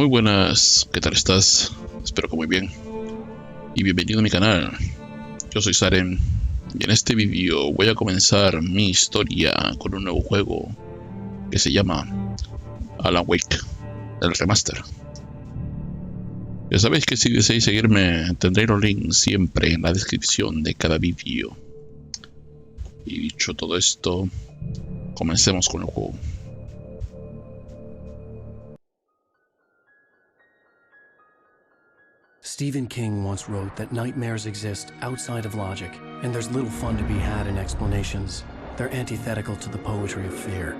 Muy buenas, ¿qué tal estás? Espero que muy bien. Y bienvenido a mi canal. Yo soy Saren y en este vídeo voy a comenzar mi historia con un nuevo juego que se llama ALAN WAKE, el remaster. Ya sabéis que si deseáis seguirme tendréis los links siempre en la descripción de cada vídeo. Y dicho todo esto, comencemos con el juego. Stephen King once wrote that nightmares exist outside of logic, and there's little fun to be had in explanations. They're antithetical to the poetry of fear.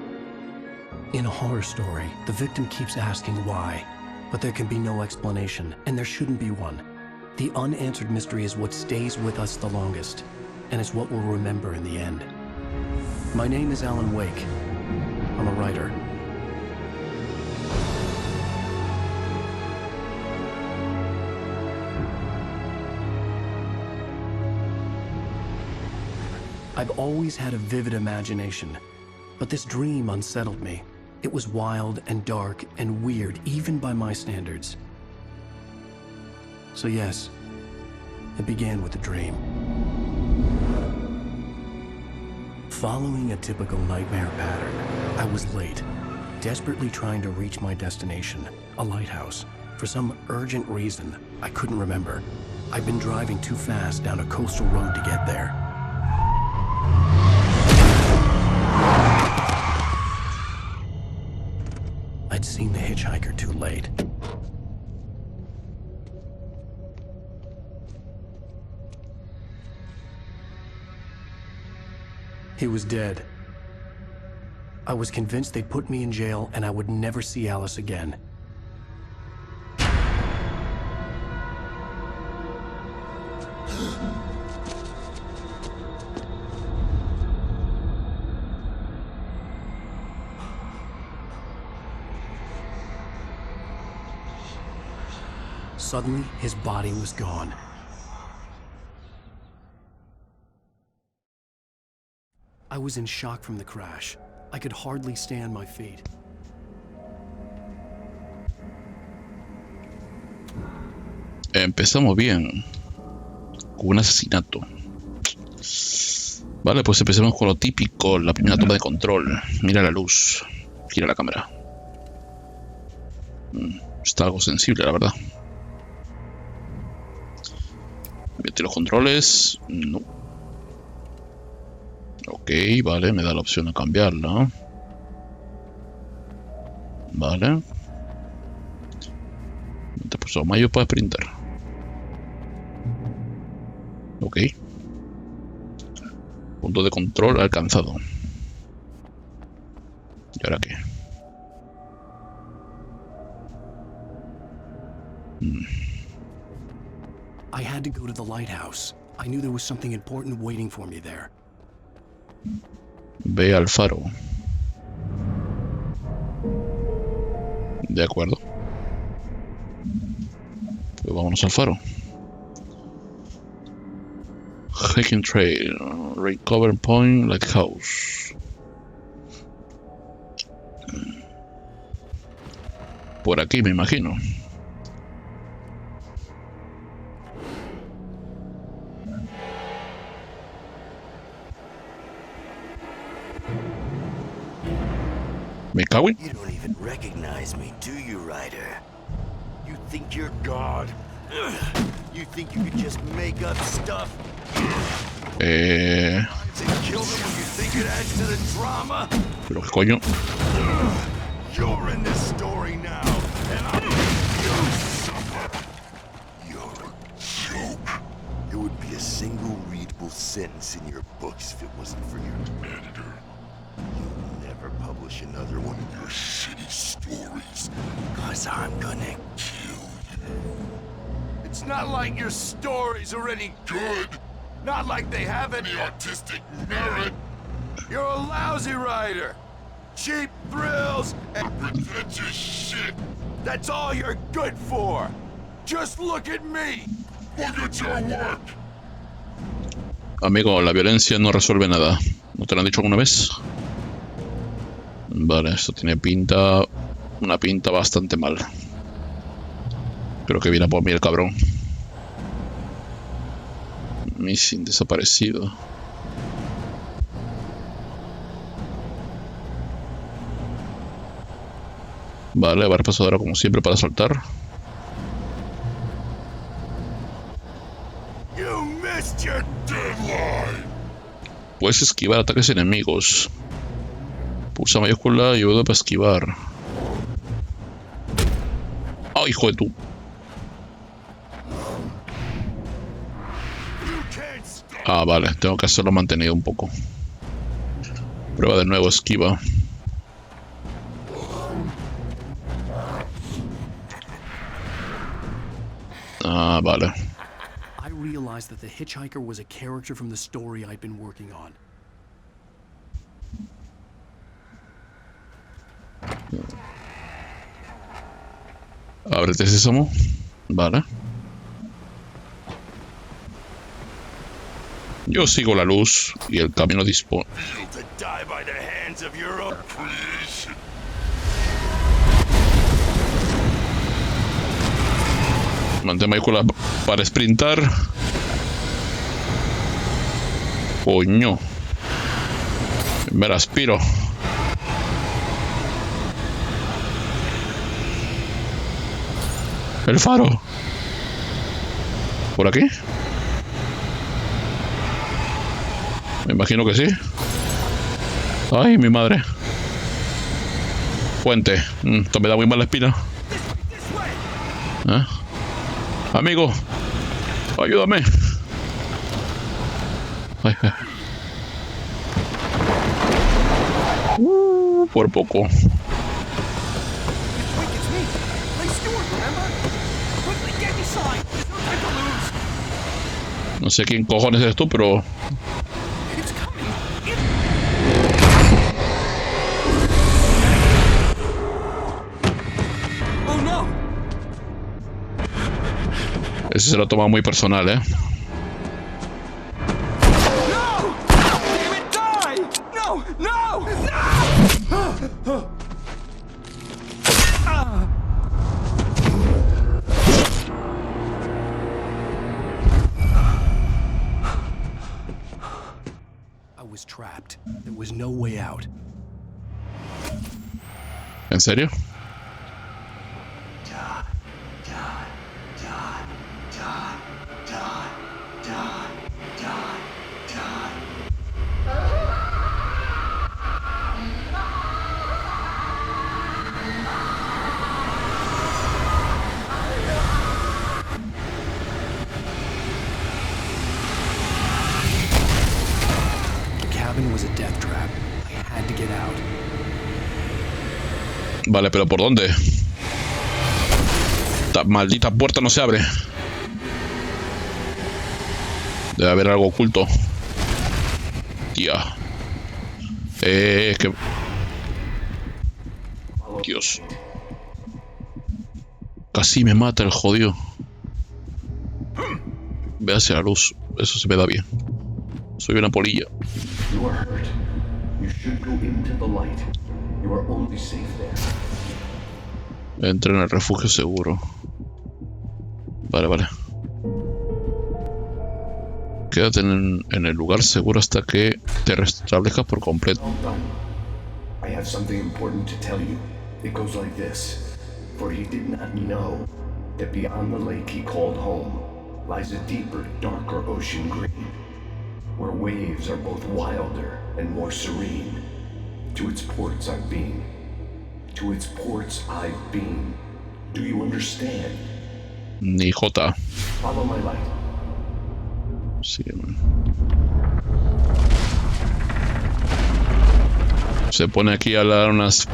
In a horror story, the victim keeps asking why, but there can be no explanation, and there shouldn't be one. The unanswered mystery is what stays with us the longest, and it's what we'll remember in the end. My name is Alan Wake. I'm a writer. I've always had a vivid imagination, but this dream unsettled me. It was wild and dark and weird, even by my standards. So yes, it began with a dream. Following a typical nightmare pattern, I was late, desperately trying to reach my destination, a lighthouse. For some urgent reason, I couldn't remember. I'd been driving too fast down a coastal road to get there. I'd seen the hitchhiker too late. He was dead. I was convinced they'd put me in jail and I would never see Alice again. Suddenly, his body was gone. I was in shock from the crash. I could hardly stand my feet. Empezamos bien, con un asesinato. Vale, pues empecemos con lo típico, la primera toma de control. Mira la luz, gira la cámara. Está algo sensible, la verdad. Mete los controles. No. Ok, vale, me da la opción de cambiarla. Vale. Te puso mayo para sprinter. Ok. Punto de control alcanzado. ¿Y ahora qué? I had to go to the lighthouse. I knew there was something important waiting for me there. Ve al faro. De acuerdo. Pues vámonos al faro. Hiking Trail. Recover Point Lighthouse. Por aquí me imagino. Me cago en. You don't even recognize me, do you, Ryder? You think you're God? You think you could just make up stuff? And kill them when you think it adds to the drama? Pero qué coño. You're in this story now, and I'm you suffer. You're a joke. It would be a single readable sentence in your books if it wasn't for your editor. You'll never publish another one of your shitty stories, cause I'm gonna kill you. It's not like your stories are any good. Not like they have any artistic merit. You're a lousy writer. Cheap thrills and pretentious shit. That's all you're good for. Just look at me. Look at your work. Amigo, la violencia no resuelve nada. ¿No te lo han dicho alguna vez? Vale, esto tiene pinta... una pinta bastante mal. Creo que viene por mí el cabrón. Missing, desaparecido. Vale, barra pasadora como siempre para saltar. Puedes esquivar ataques enemigos. Pulsa mayúscula y ayuda para esquivar. ¡Oh, hijo de tú! Ah, vale, tengo que hacerlo mantenido un poco. Prueba de nuevo, esquiva. Ah, vale. I realized that the hitchhiker was a character from the story I'd been working on. Ábrete, sésamo. Vale. Yo sigo la luz y el camino dispone. Mantén mayúscula para sprintar. Coño. Me la aspiro. El faro. ¿Por aquí? Me imagino que sí. Ay, mi madre. Puente. Esto me da muy mala espina. ¿Eh? Amigo, ayúdame. Ay, ay. Por poco. No sé quién cojones eres tú, pero... Ese se lo toma muy personal, ¿eh? I was trapped. There was no way out. ¿En serio? Vale, pero ¿por dónde? Esta maldita puerta no se abre. Debe haber algo oculto. Tía. Que... Dios. Casi me mata el jodido. Ve hacia la luz. Eso se me da bien. Soy una polilla. Entra en el refugio seguro. Vale, vale. Quédate en el lugar seguro hasta que te restablezcas por completo. I have something important to tell you. It goes like this. For he did not know that beyond the lake he called home lies a deeper, darker ocean green, where waves are both wilder and more serene. To its ports I've been. To its ports I've been. Do you understand? Ni jota. Follow my light. Sígueme. Se pone aquí a hablar unas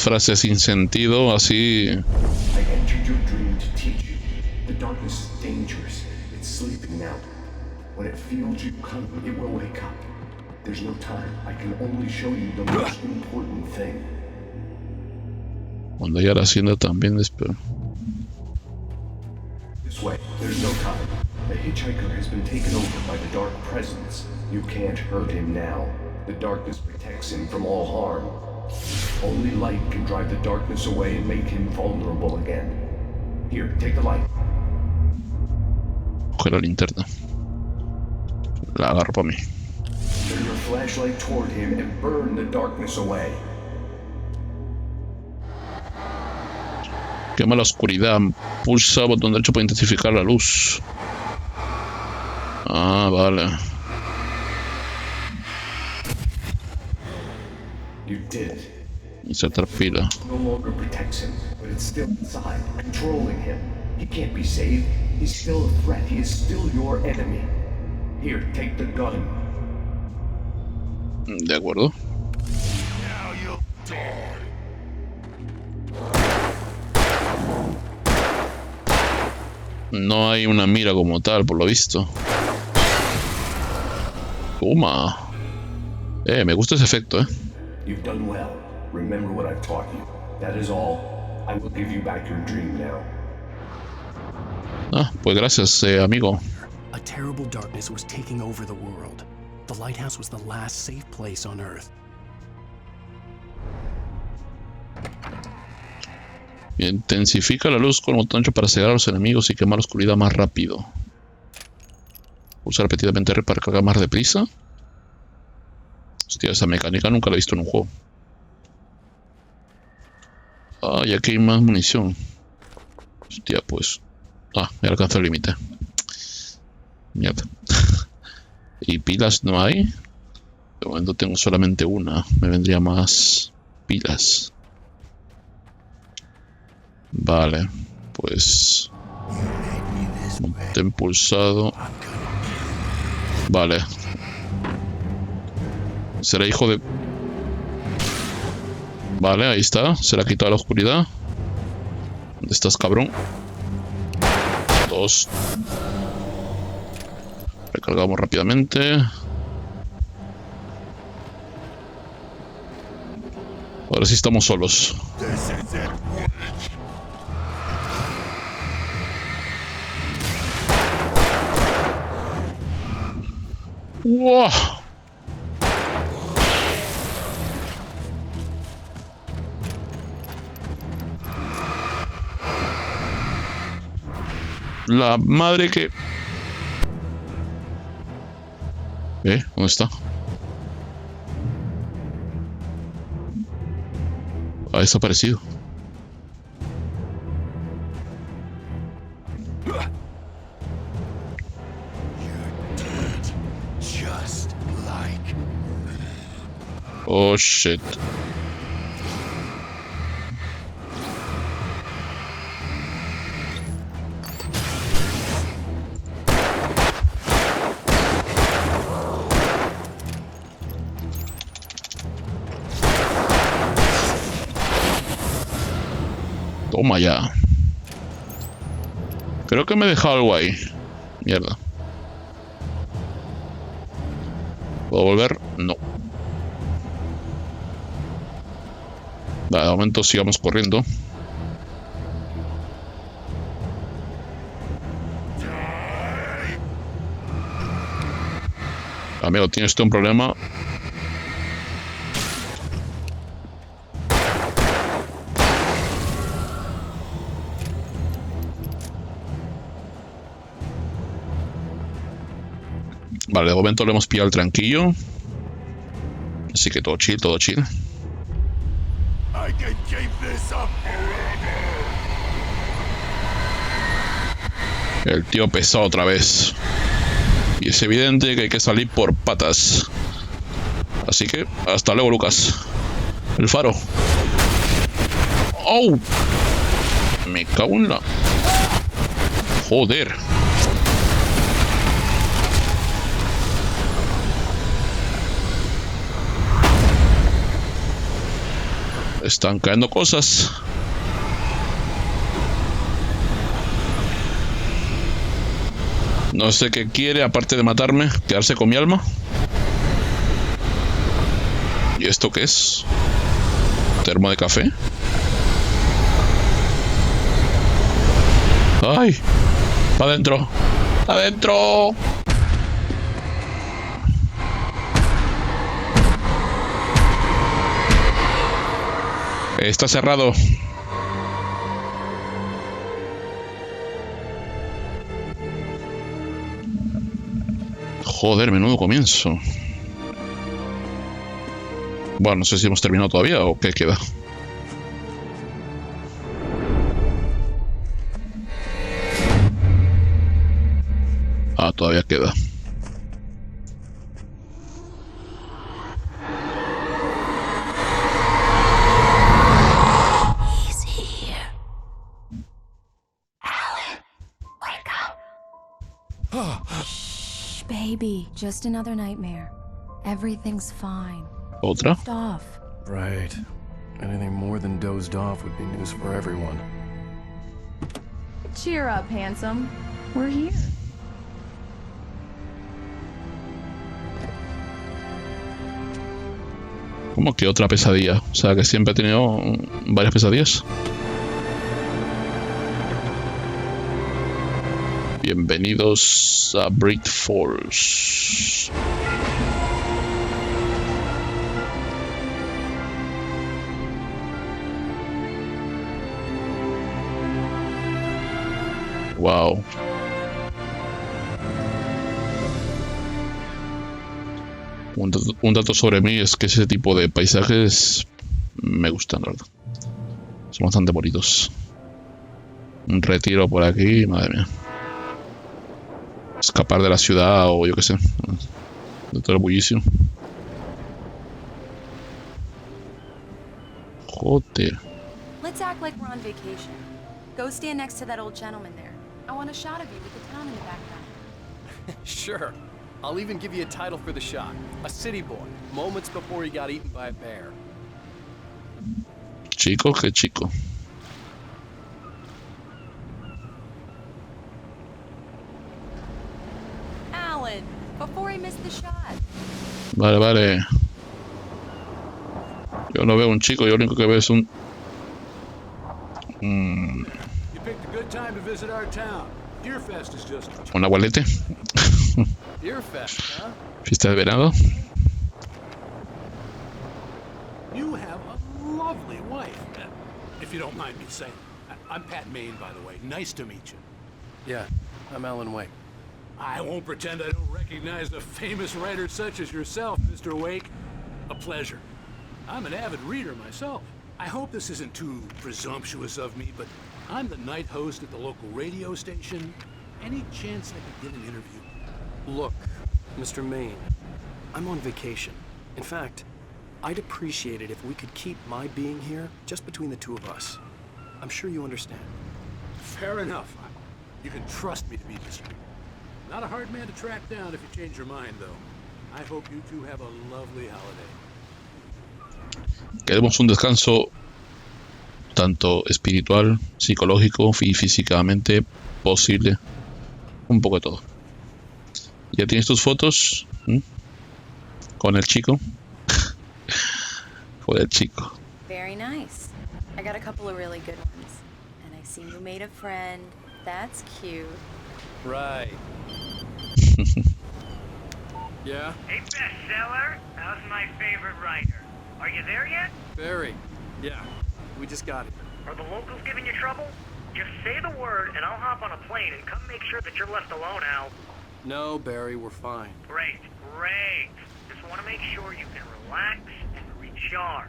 frases sin sentido, así. I entered your dream to teach you. The darkness is dangerous. It's sleeping now. When it feels you coming, it will wake up. There's no time. I can only show you the most important thing. Cuando ya la hacienda también espera. This way. There's no time. The hitchhiker has been taken over by the dark presence. You can't hurt him now. The darkness protects him from all harm. Only light can drive the darkness away and make him vulnerable again. Here, take the light. Coge la linterna. La agarro para mí. Turn your flashlight toward him and burn the darkness away. Quema la oscuridad. Pulsa botón derecho para intensificar la luz. Ah, vale. You did. Insertar pila. No longer protects him, but it's still inside, controlling him. He can't be saved. He's still a threat. He is still your enemy. Here, take the gun. De acuerdo. Now you'll die. No hay una mira como tal, por lo visto. Toma. Me gusta ese efecto, You've done well. Remember what I've taught you. That is all. I will give you back your dream now. Ah, pues gracias, amigo. A terrible darkness was taking over the world. The lighthouse was the last safe place on Earth. Intensifica la luz con el botón ancho para cegar a los enemigos y quemar la oscuridad más rápido. Pulsa repetidamente R para cargar más deprisa. Hostia, esa mecánica nunca la he visto en un juego. Ah, y aquí hay más munición. Hostia, pues... Ah, me alcanza el límite. Mierda. ¿Y pilas no hay? De momento tengo solamente una. Me vendría más pilas. Vale, pues... Mantén pulsado. Vale. Será hijo de... Vale, ahí está. Se le ha quitado la oscuridad. ¿Dónde estás, cabrón? 2. Recargamos rápidamente. Ahora sí estamos solos. ¡Wow! La madre que... ¿Dónde está? Ha desaparecido. Oh shit. Toma ya. Creo que me he dejado algo ahí. Mierda. ¿Puedo volver? No. Vale, de momento sigamos corriendo. Amigo, ¿tienes tú un problema? Vale, de momento le hemos pillado el tranquillo. Así que todo chill, todo chill. I can keep this up forever. El tío pesado otra vez. Y es evidente que hay que salir por patas. Así que, hasta luego, Lucas. El faro. ¡Oh! Me cago en la... Joder. Están cayendo cosas. No sé qué quiere, aparte de matarme, quedarse con mi alma. ¿Y esto qué es? ¿Termo de café? ¡Ay! ¡Para adentro! ¡Adentro! Está cerrado. Joder, menudo comienzo. Bueno, no sé si hemos terminado todavía o qué queda. Ah, todavía queda. He's here. Alan, wake up. Shh, baby. Just another nightmare. Everything's fine. ¿Otra? Drift off. Right. Anything more than dozed off would be news for everyone. Cheer up, handsome. We're here. ¿Cómo que otra pesadilla? O sea, que siempre he tenido varias pesadillas. Bienvenidos a Brick Falls. Wow. Un dato sobre mí es que ese tipo de paisajes me gustan, la verdad. Son bastante bonitos. Un retiro por aquí, madre mía. Escapar de la ciudad o yo qué sé. De todo el bullicio. Joder. Let's act like we're on vacation. Go stand next to that old gentleman there. I want a shot of you with the town in the background. Sure. I'll even give you a title for the shot. A city boy, moments before he got eaten by a bear. Chico, qué chico. Alan, before he missed the shot. Vale, vale. Yo no veo un chico, yo lo único que veo es un... You picked a good time to visit our town. Deerfest is just un abuelete. Deerfest, huh? Fiesta de verano. You have a lovely wife, if you don't mind me saying. I'm Pat Maine, by the way. Nice to meet you. Yeah, I'm Alan Wake. I won't pretend I don't recognize a famous writer such as yourself, Mr. Wake. A pleasure. I'm an avid reader myself. I hope this isn't too presumptuous of me, but I'm the night host at the local radio station. Any chance I could get an interview? Look, Mr. Maine, I'm on vacation. In fact, I'd appreciate it if we could keep my being here just between the two of us. I'm sure you understand. Fair enough. You can trust me to be discreet. Not a hard man to track down if you change your mind, though. I hope you two have a lovely holiday. Queremos un descanso tanto espiritual, psicológico y físicamente posible. Un poco de todo. ¿Ya tienes tus fotos? ¿Mm? Con el chico. Con el chico. Very nice. I got a couple of really good ones. And I see you made a friend. That's cute. Right. Yeah? Hey, bestseller, how's my favorite writer? Are you there yet? Barry. Yeah, we just got it. Are the locals giving you trouble? Just say the word and I'll hop on a plane and come make sure that you're left alone, Al. No, Barry, we're fine. Great, great. Just want to make sure you can relax and recharge.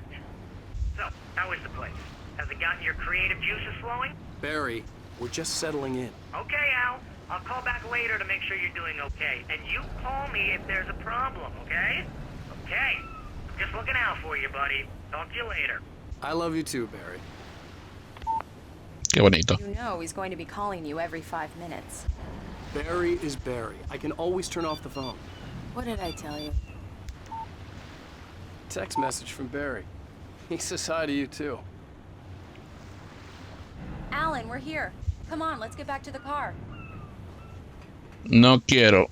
So, how is the place? Has it gotten your creative juices flowing? Barry, we're just settling in. Okay, Al. I'll call back later to make sure you're doing okay. And you call me if there's a problem, okay? Okay. Just looking out for you, buddy. Talk to you later. I love you too, Barry. Qué bonito. You know he's going to be calling you every 5 minutes. Barry is Barry. I can always turn off the phone. What did I tell you? Text message from Barry. He says hi to you too. Alan, we're here. Come on, let's get back to the car. No quiero.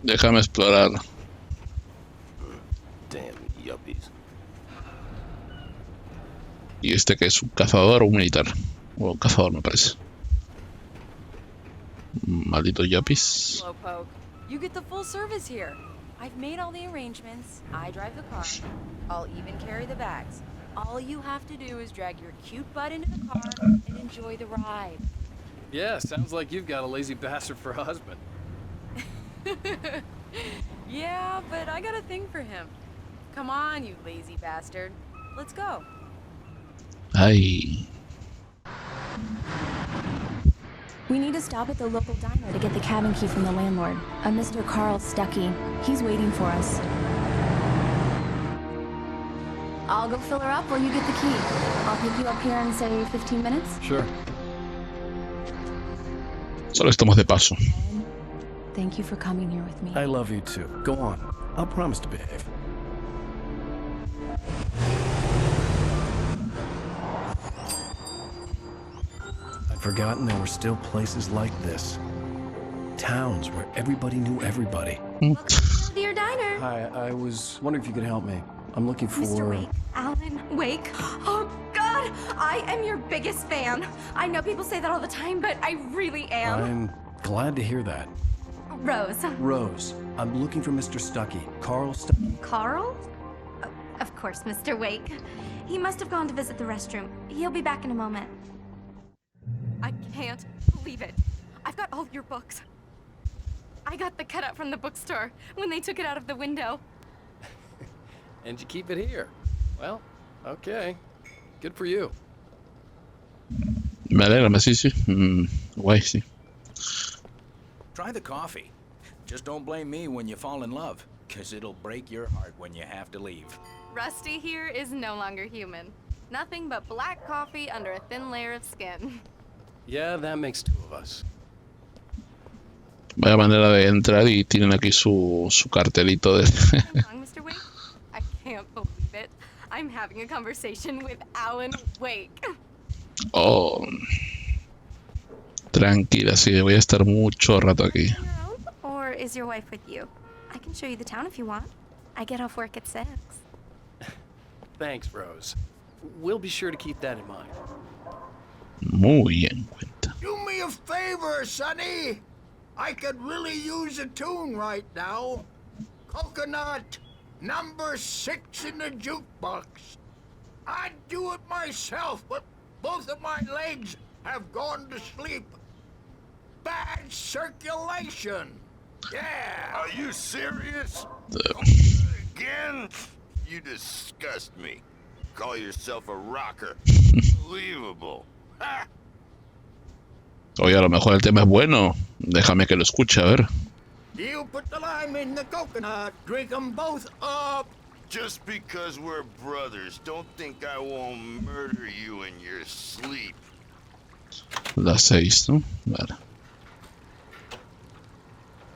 Déjame explorar. Damn yuppies. ¿Y este que es un cazador o un militar? O un cazador, me parece. Malditos yapis. Slowpoke, you get the full service here. I've made all the arrangements. I drive the car. I'll even carry the bags. All you have to do is drag your cute butt into the car and enjoy the ride. Yeah, sounds like you've got a lazy bastard for a husband. Yeah, but I got a thing for him. Come on, you lazy bastard. Let's go. Ay. We need to stop at the local diner to get the cabin key from the landlord, a Mr. Carl Stuckey. He's waiting for us. I'll go fill her up while you get the key. I'll pick you up here in, say, 15 minutes? Sure. Solo estamos de paso. Thank you for coming here with me. I love you too. Go on. I'll promise to behave. I'd forgotten there were still places like this. Towns where everybody knew everybody. To your diner. Hi, I was wondering if you could help me. I'm looking for... Mr. Wake. Alan Wake. Oh, God! I am your biggest fan. I know people say that all the time, but I really am. I'm glad to hear that. Rose. Rose, I'm looking for Mr. Stuckey. Carl Stuckey. Carl? Oh, of course, Mr. Wake. He must have gone to visit the restroom. He'll be back in a moment. I can't believe it. I've got all your books. I got the cutout from the bookstore when they took it out of the window. And you keep it here. Well, okay. Good for you. Me alegra, sí, sí. Guay, sí. Try the coffee. Just don't blame me when you fall in love, because it'll break your heart when you have to leave. Rusty here is no longer human. Nothing but black coffee under a thin layer of skin. Yeah, that makes two of us. Vaya manera de entrar y tienen aquí su cartelito de... Mr. Wake? I can't believe it. I'm having a conversation with Alan Wake. Oh. Tranquila, sí, voy a estar mucho rato aquí. Or is your wife with you? I can show you the town if you want. I get off work at 6. Thanks, Rose. We'll be sure to keep that in mind. Muy en cuenta. Do me a favor, Sonny. I could really use a tune right now. Coconut, number 6 in the jukebox. I'd do it myself, but both of my legs have gone to sleep. Bad circulation. Yeah. Are you serious? Again? You disgust me. Call yourself a rocker. Unbelievable. Ha! Oye, a lo mejor el tema es bueno. Déjame que lo escuche, a ver. You put the lime in the coconut. Drink them both up. Just because we're brothers, don't think I won't murder you in your sleep. Las 6, ¿no? Vale.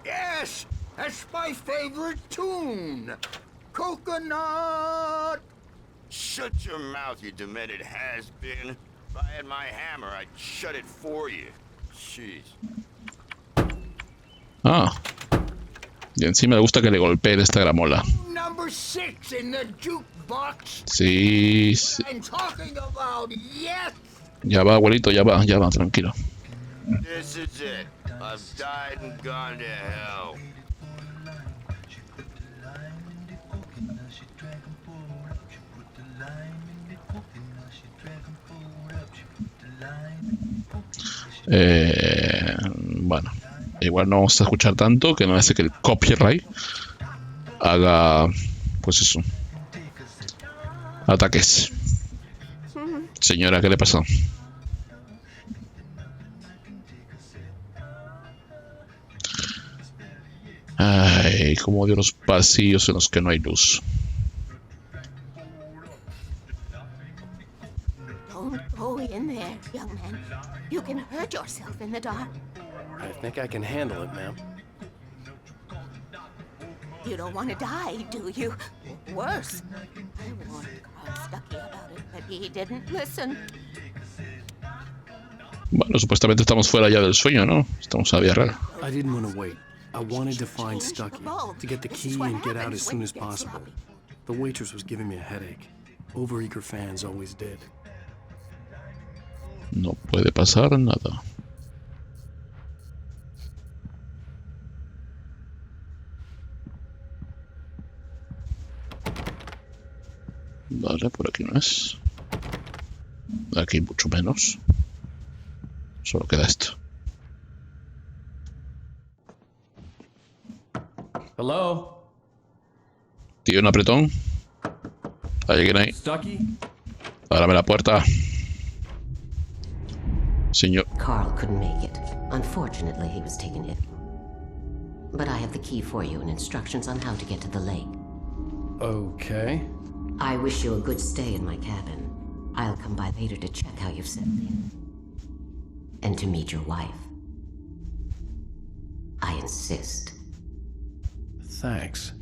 Yes, that's my favorite tune. Coconut. Shut your mouth, you demented has-been. If I had my hammer, I'd shut it for you. Jeez. Ah. Y encima le gusta que le golpeen esta gramola. Number 6 in the jukebox. Sí, sí. I'm talking about yes. Ya va, abuelito, ya va, tranquilo. This is it. I've died and gone to hell. Bueno, igual no vamos a escuchar tanto, que no hace que el copyright haga, pues eso, ataques. Señora, ¿qué le pasa? Ay, como odio los pasillos en los que no hay luz. Don't go in there, young man. You can hurt yourself in the dark. I think I can handle it, ma'am. You don't want to die, do you? Worse. I warned Carl Stuckey about it, but he didn't listen. Bueno, supuestamente estamos fuera ya del sueño, ¿no? Estamos a la vida real. I didn't want to wait. I wanted to find Stuckey, to get the key and get out as soon as possible. The waitress was giving me a headache. Overeager fans always did. No puede pasar nada. Vale, por aquí no es. Aquí mucho menos. Solo queda esto. Hello? Tío, un apretón. ¿Hay alguien ahí? Stucky? Ábrame la puerta. Señor. Carl couldn't make it. Unfortunately, he was taken ill. But I have the key for you and instructions on how to get to the lake. Okay. I wish you a good stay in my cabin. I'll come by later to check how you've settled in. And to meet your wife. I insist. Thanks.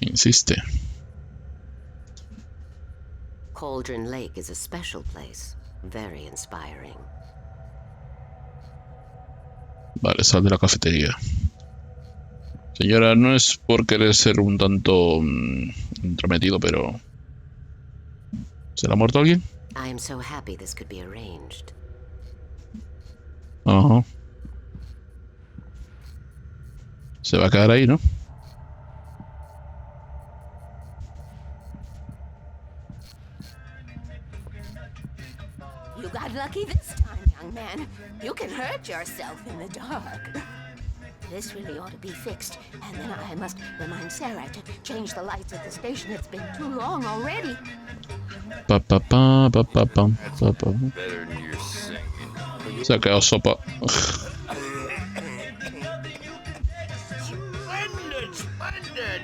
Insiste. Cauldron Lake is a special place. Very inspiring. Vale, sal de la cafetería. Señora, no es por querer ser un tanto intrometido, pero... ¿se le ha muerto alguien? I am so happy this could be arranged. Ajá. Se va a quedar ahí, ¿no? You got lucky this time, young man. You can hurt yourself in the dark. This really ought to be fixed, and then I must remind Sarah to change the lights at the station. It's been too long already. Pa pa pa pa pa pa pa pa. Better than your singing. Se ha quedado sopa. Splendid, splendid.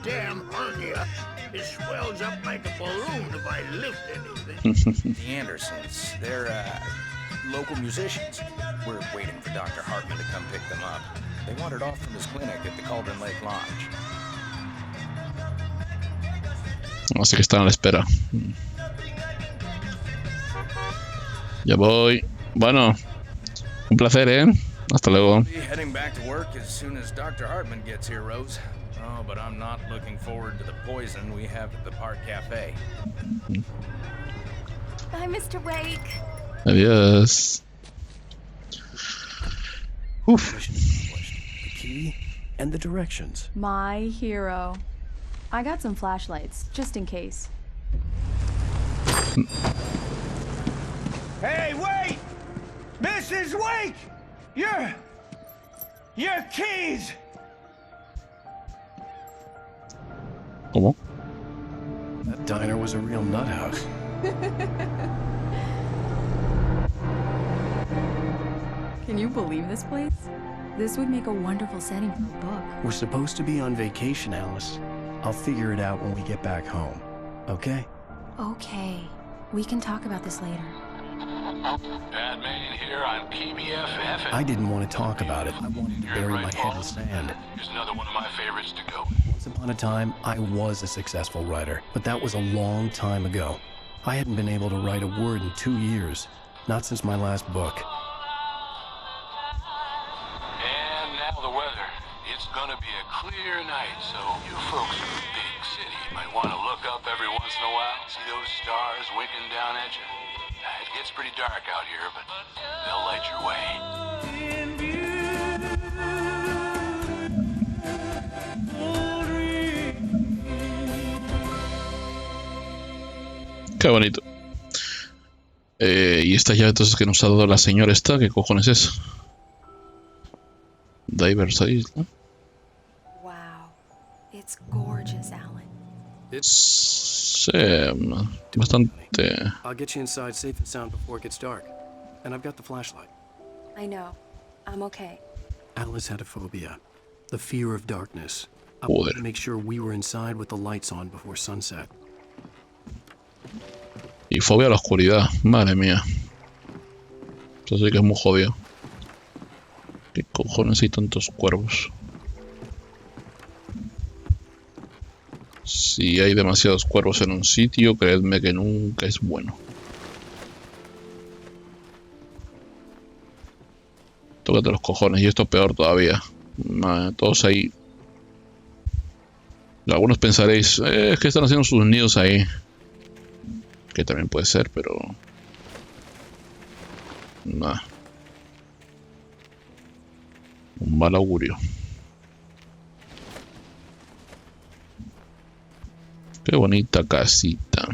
Damn hernia. It swells up like a balloon if I lift anything. The Andersons, they're, local musicians. We're waiting for Dr. Hartman to come pick them up. They wandered off from his clinic at the Cauldron Lake Lodge. Así que están a la espera. Ya voy. Bueno, un placer, ¿eh? Hasta luego. I'll be heading back to work as soon as Dr. Hartman gets here, Rose. Oh, but I'm not looking forward to the poison we have at the Park Cafe. Bye, Mr. Wake. Adiós. Uf. Mission accomplished. The key and the directions. My hero. I got some flashlights, just in case. Hey, wait! Mrs. Wake! Your keys! ¿Cómo? That diner was a real nut house. Can you believe this place? This would make a wonderful setting for a book. We're supposed to be on vacation, Alice. I'll figure it out when we get back home. Okay? Okay. We can talk about this later. Bad man here on PBFF. I didn't want to talk about it. I wanted to bury my head in sand. Here's another one of my favorites to go. Once upon a time, I was a successful writer, but that was a long time ago. I hadn't been able to write a word in 2 years, not since my last book. And now the weather. It's gonna be a clear night, so you folks in the big city might want to look up every once in a while, see those stars winking down at you. It gets pretty dark out here, but they'll light your way. Qué bonito. Y esta llave entonces que nos ha dado la señora esta, ¿qué cojones es? Divers Island. Wow. It's gorgeous, Alan. Sí, bastante. I'll get you inside safe and sound before it gets dark. And I've got the flashlight. I know. I'm okay. Alice had a phobia. The fear of darkness. I Joder. wanted to make sure we were inside with the lights on before sunset. Y fobia a la oscuridad, madre mía. Eso sí que es muy jodido. ¿Qué cojones hay tantos cuervos? Si hay demasiados cuervos en un sitio, creedme que nunca es bueno. Tócate los cojones, y esto es peor todavía. Todos ahí. Algunos pensaréis, es que están haciendo sus nidos ahí. Que también puede ser, pero... Nah. Un mal augurio. Qué bonita casita.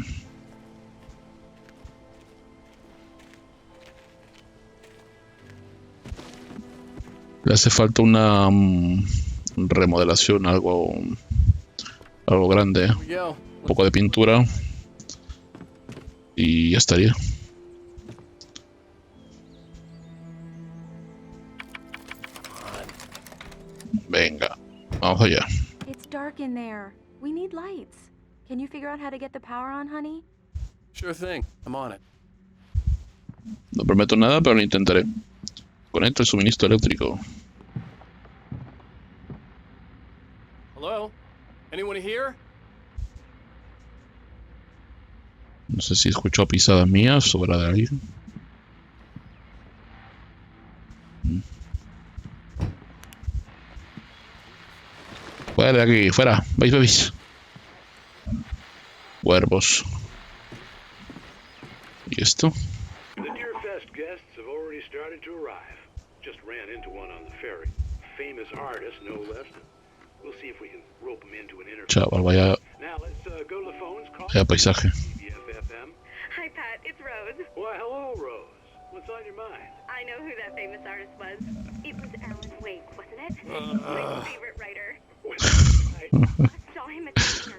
Le hace falta una remodelación, algo grande, un poco de pintura y ya estaría. Venga, vamos allá. It's dark in there. We need lights. Can you figure out how to get the power on, honey? Sure thing. I'm on it. No prometo nada, pero lo intentaré. Conecto el suministro eléctrico. Hello? Anyone here? No sé si escuchó pisadas mías o la de alguien. Fuera de aquí, fuera. Vais. Cuervos. ¿Y esto? The Deerfest guests have already started to arrive. Just ran into one on the ferry. Famous artist, no less. We'll see if we can rope them into an interview. Chaval, vaya. Now let's go to the phones. Vaya paisaje. Hi, Pat. It's Rose. Why, hello, Rose. What's on your mind? I know who that famous artist was. It was Alan Wake, wasn't it? My favorite writer. I saw him at dinner.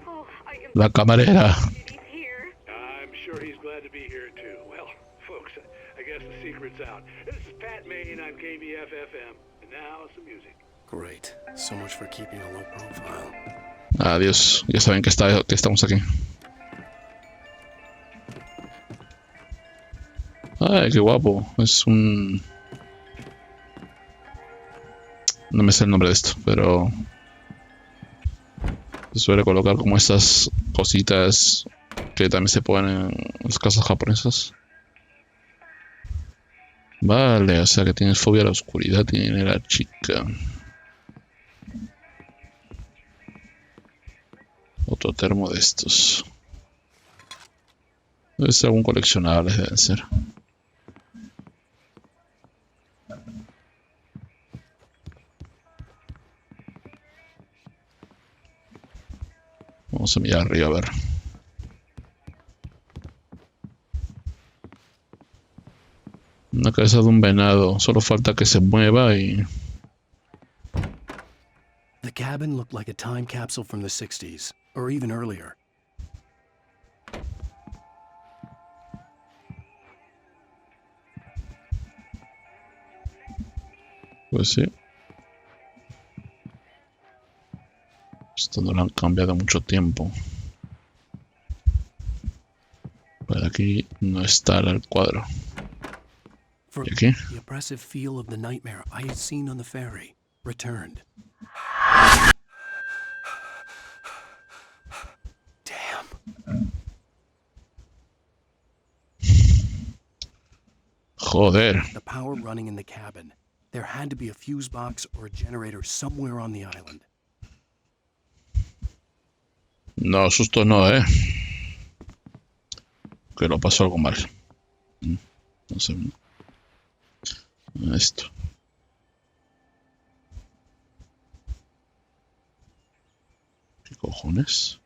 Oh, I am. La camarera. He's here. I'm sure he's glad to be here too. Well, folks, I guess the secret's out. This is Pat Maine on KBF-FM, and now some music. Great. So much for keeping a low profile. Adiós. Ya saben que estamos aquí. Ay, qué guapo. Es un... No me sé el nombre de esto, pero... Se suele colocar como estas cositas que también se ponen en las casas japonesas. Vale, o sea que tienes fobia a la oscuridad, tiene la chica. Otro termo de estos. Debe ser algún coleccionable, deben ser. Vamos a mirar arriba a ver. Una cabeza de un venado. Solo falta que se mueva y... The cabin looked like a time capsule from the 60s, or even earlier. Pues sí. Esto no lo han cambiado mucho tiempo. Por aquí no está el cuadro. ¿Y aquí? The oppressive feel of the nightmare I had seen on the ferry returned. Damn. Joder. The power running in the cabin. There had to be a fuse box or a generator somewhere on the island. No, susto no, Que lo pasó algo mal. No sé. Esto. ¿Qué cojones?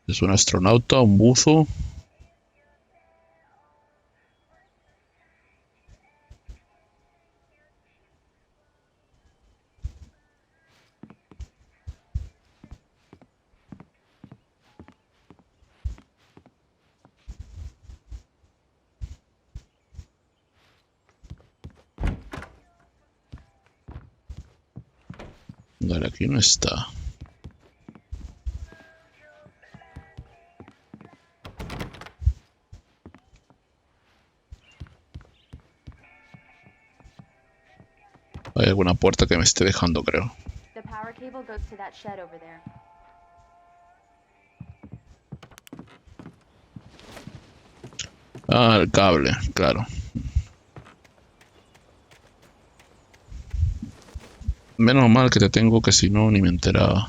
¿Es un astronauta? ¿Un buzo? Vale, aquí no está. Hay alguna puerta que me esté dejando, creo. The power cable goes to that shed over there. Ah, el cable, claro. Menos mal que te tengo, que si no ni me enteraba.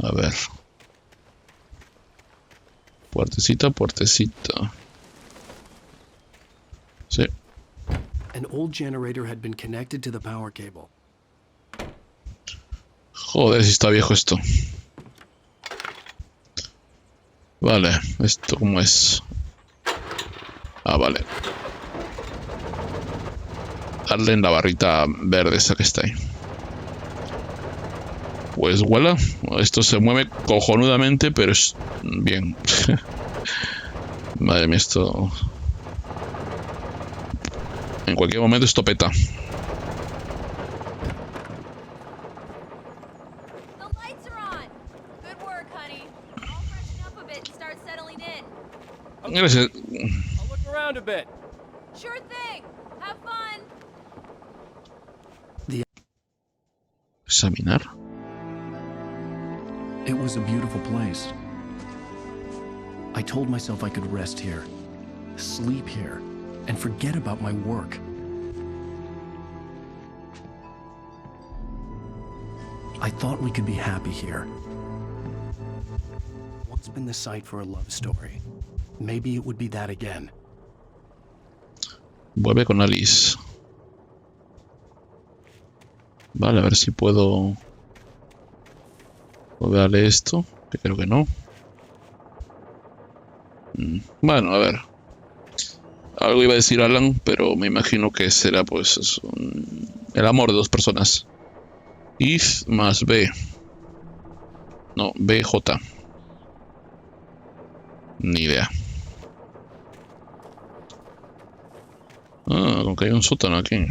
A ver. Puertecita, puertecita. Sí. An old generator had been connected to the power cable. Joder, si está viejo esto. Vale, ¿esto cómo es? Ah, vale. Darle en la barrita verde esa que está ahí. Pues vuela. Esto se mueve cojonudamente, pero es bien. Madre mía, esto... En cualquier momento esto peta. Gracias. Examinar. It was a beautiful place. I told myself I could rest here, sleep here, and forget about my work. I thought we could be happy here. Once been the site for a love story. Maybe it would be that again. Vuelve con Alice. Vale, a ver si puedo... ¿Puedo darle esto? Que creo que no. Bueno, a ver. Algo iba a decir Alan, pero me imagino que será pues eso, el amor de dos personas. If más B. No, BJ. Ni idea. Ah, como que hay un sótano aquí.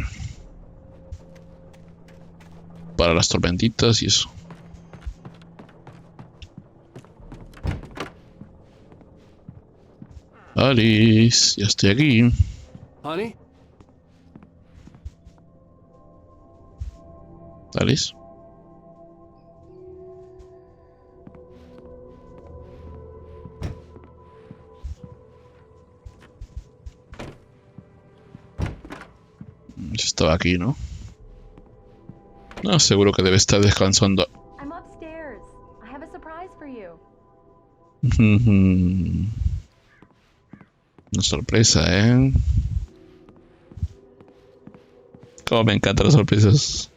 Para las tormentitas y eso. Alice, ya estoy aquí. Honey? Alice. Estaba aquí, ¿no? No, seguro que debe estar descansando. I'm upstairs. I have a surprise for you. Una sorpresa, ¿eh? Cómo me encantan las sorpresas.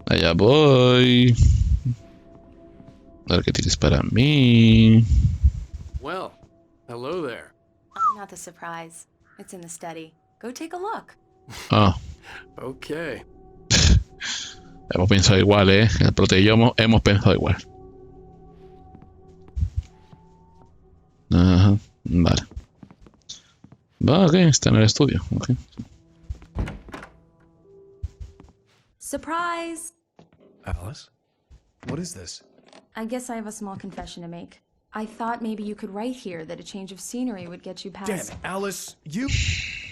Allá voy. A ver qué tienes para mí. Well, hello there. I'm not the surprise. It's in the study. Go take a look. Ah. Okay. Hemos pensado igual, ¿eh? En el protegido hemos pensado igual. Ajá. Vale. Va, ok, está en el estudio. Okay. Surprise! Alice? What is this? I guess I have a small confession to make. I thought maybe you could write here that a change of scenery would get you past... Damn it, Alice, you...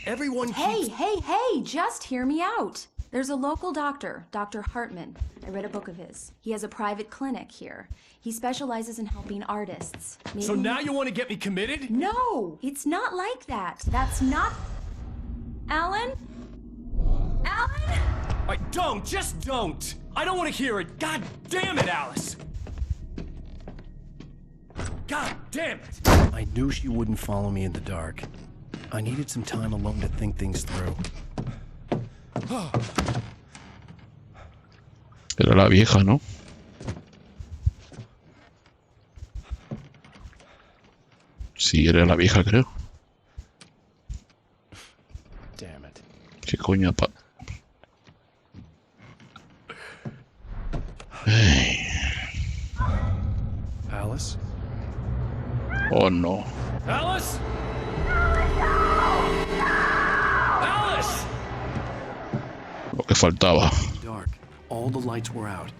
Everyone Hey, hey, just hear me out. There's a local doctor, Dr. Hartman. I read a book of his. He has a private clinic here. He specializes in helping artists. Maybe... So now you want to get me committed? No, it's not like that. That's not... Alan? Alan? Just don't! I don't want to hear it! God damn it, Alice! God damn it! I knew she wouldn't follow me in the dark. I needed some time alone to think things through. Era la vieja, ¿no? Sí, era la vieja, creo. Damn it. ¿Qué coño pa... Hey. Alice? Oh, no. Alice? Alice! Lo que faltaba. Dark. All the lights were out.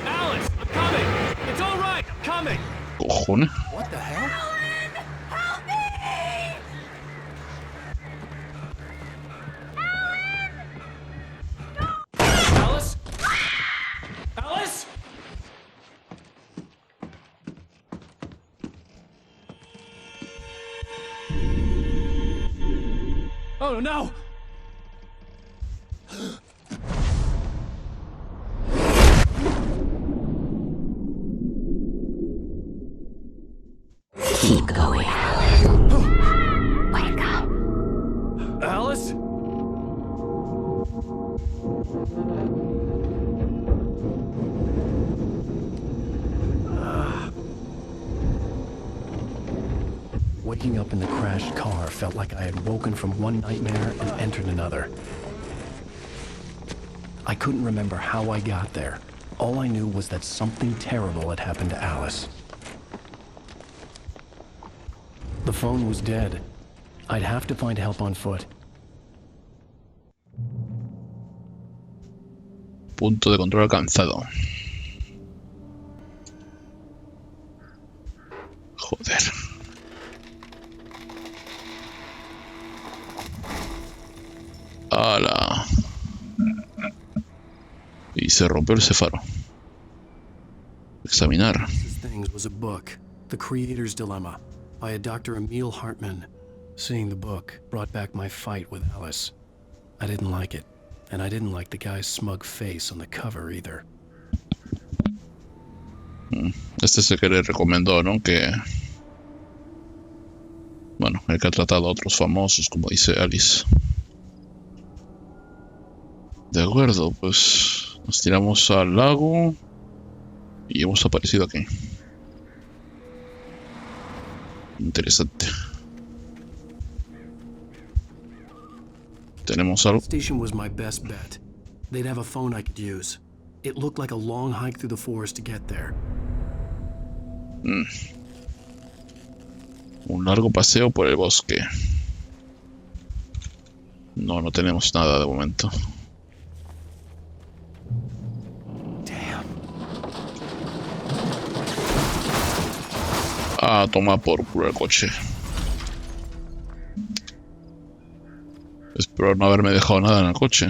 Alice, I'm coming! It's all right, I'm coming! Cojones. What the hell? Help me! Alice? Alice? Oh no! Keep going. Wake up. Alice? Waking up in the crashed car felt like I had woken from one nightmare and entered another. I couldn't remember how I got there. All I knew was that something terrible had happened to Alice. The phone was dead. I'd have to find help on foot. Punto de control alcanzado. Joder. ¡Hala! Y se rompió ese faro. Examinar. Things was a book, The Creator's Dilemma, by a Dr. Emil Hartman. Seeing the book brought back my fight with Alice. I didn't like it, and I didn't like the guy's smug face on the cover either. Este es el que le recomendó, ¿no? Que... Bueno, el que ha tratado a otros famosos, como dice Alice. De acuerdo, pues nos tiramos al lago y hemos aparecido aquí. Interesante. ¿Tenemos algo? The station was my best bet. They'd have a phone I could use. It looked like a long hike through the forest to get there. Un largo paseo por el bosque. No, no tenemos nada de momento. Ah, toma por culo el coche. Espero no haberme dejado nada en el coche.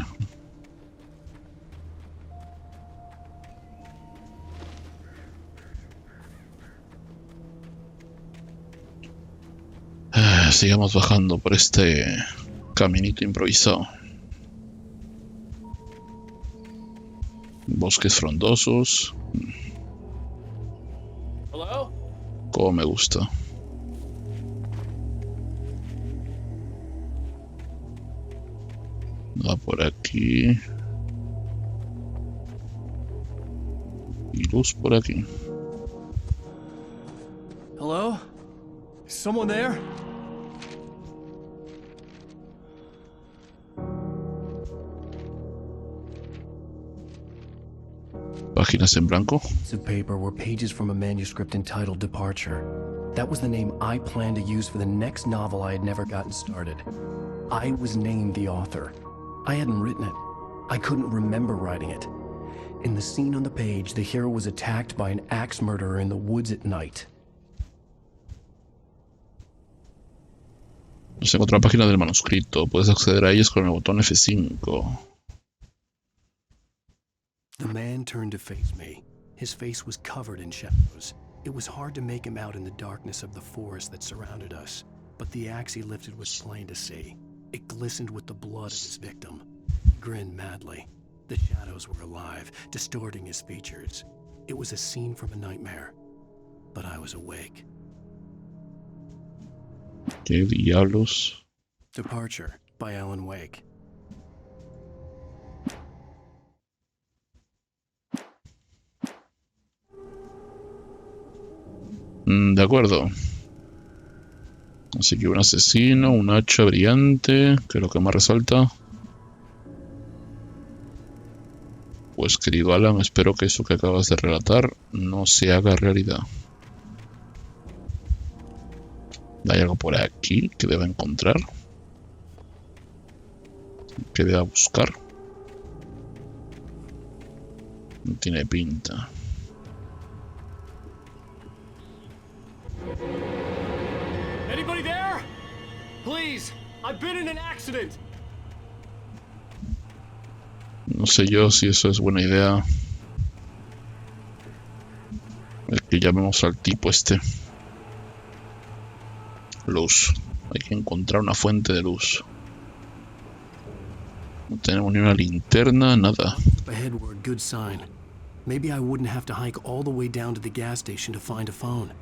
Sigamos bajando por este caminito improvisado. Bosques frondosos. Hello? Como me gusta. Nada por aquí. Y luz por aquí. Hello? Is someone there? Páginas en blanco. Pieces of paper were pages from a manuscript entitled Departure. That was the name I planned to use for the next novel I had never gotten started. I was named the author. I hadn't written it. I couldn't remember writing it. In the scene on the page, the hero was attacked by an axe murderer in the woods at night. Nos encontró la página del manuscrito. Puedes acceder a ellas con el botón F5. The man turned to face me. His face was covered in shadows. It was hard to make him out in the darkness of the forest that surrounded us, but the axe he lifted was plain to see. It glistened with the blood of his victim. He grinned madly. The shadows were alive, distorting his features. It was a scene from a nightmare, but I was awake. ¿Qué diablos? Departure by Alan Wake. De acuerdo. Así que un asesino, un hacha brillante, que es lo que más resalta. Pues querido Alan, espero que eso que acabas de relatar no se haga realidad. ¿Hay algo por aquí que deba encontrar? ¿Que deba buscar? No tiene pinta. Anybody there? Please, I've been in an accident. No sé yo si eso es buena idea. El que llamemos al tipo este. Luz. Hay que encontrar una fuente de luz. No tenemos ni una linterna, nada. Ahead were a good sign. Maybe I wouldn't have to hike all the way down to the gas station to find a phone.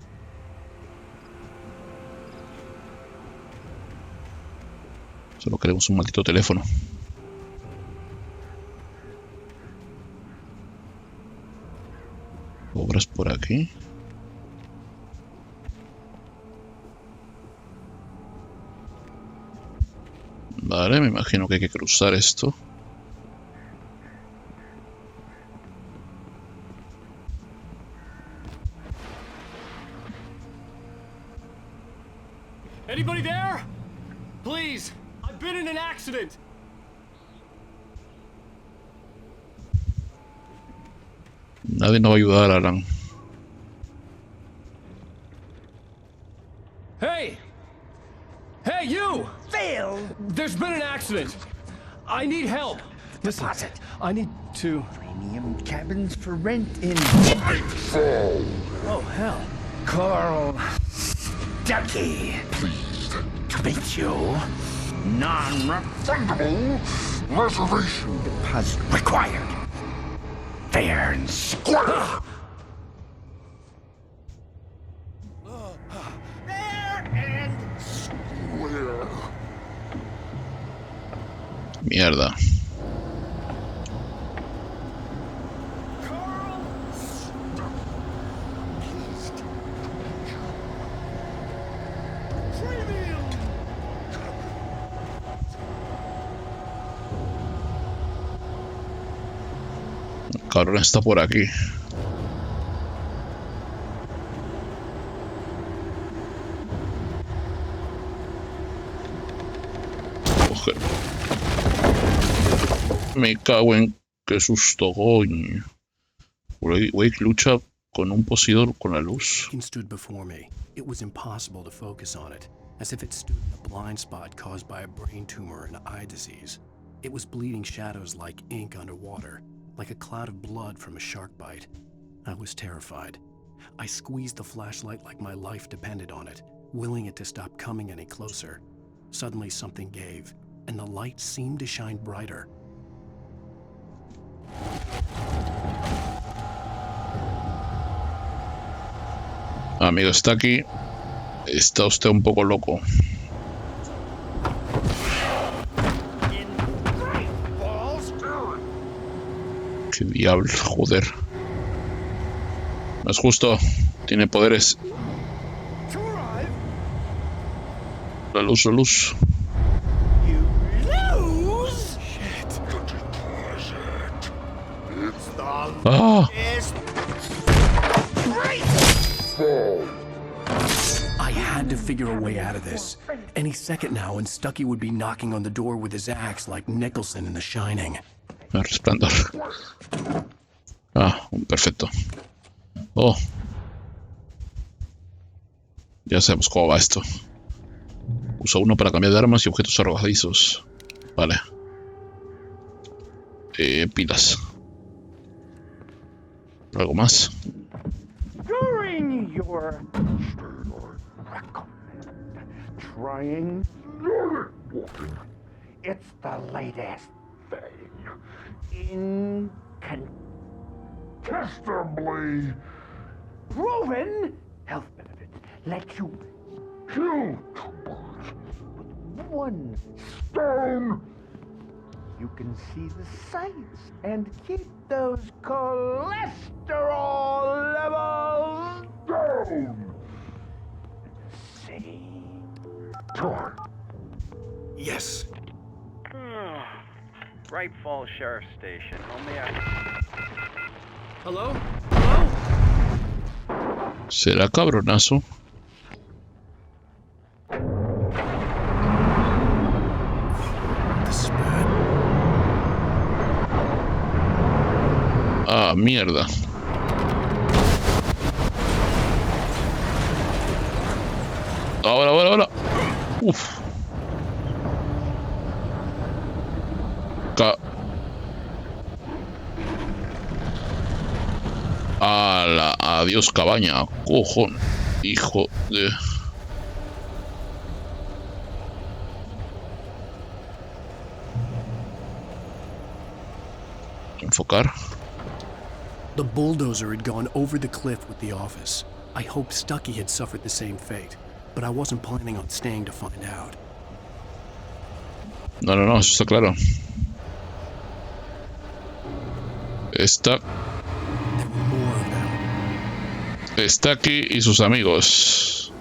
Solo queremos un maldito teléfono. Obras por aquí. Vale, me imagino que hay que cruzar esto. Anybody there? Please, I've been in an accident. Nadie nos va a ayudar, Alan. Hey! Hey, you! Phil! There's been an accident. I need help. Listen, I need to... Premium cabins for rent in... Oh, hell. Carl Stucky. Pleased to meet you. Non-refundable reservation deposit required. Fair and square. Fair and square. Mierda. El cabrón está por aquí. Coger. Me cago en... Qué susto, coño. Wake lucha con un poseidor con la luz. It stood before me. It was impossible to focus on it, as if it stood in a blind spot caused by a brain tumor and eye disease. It was bleeding shadows like ink underwater, like a cloud of blood from a shark bite. I was terrified. I squeezed the flashlight like my life depended on it, willing it to stop coming any closer. Suddenly something gave, and the light seemed to shine brighter. Amigo, está aquí. Está usted un poco loco. Qué diablo, joder. No es justo. Tiene poderes. La luz, la luz. Ah. I had to figure a way out of this. Any second now, and Stucky would be knocking on the door with his axe like Nicholson in The Shining. El resplandor. Ah, perfecto. Oh. Ya sabemos cómo va esto. Usa uno para cambiar de armas y objetos arrojadizos. Vale. Pilas. ¿Algo más? During your trying walking, it's the latest thing. Incontestably proven health benefits let you kill two birds with one stone. You can see the sights and keep those cholesterol levels down. Same time. Yes. Bright Falls Sheriff Station. Hello? Hello? ¿Será cabronazo? Ah, mierda. Ahora. Uf. Adiós, cabaña. Cojón. Hijo de... Enfocar. The bulldozer had gone over the cliff with the office. I hoped Stucky had suffered the same fate, but I wasn't planning on staying to find out. No, eso está claro. Está aquí y sus amigos.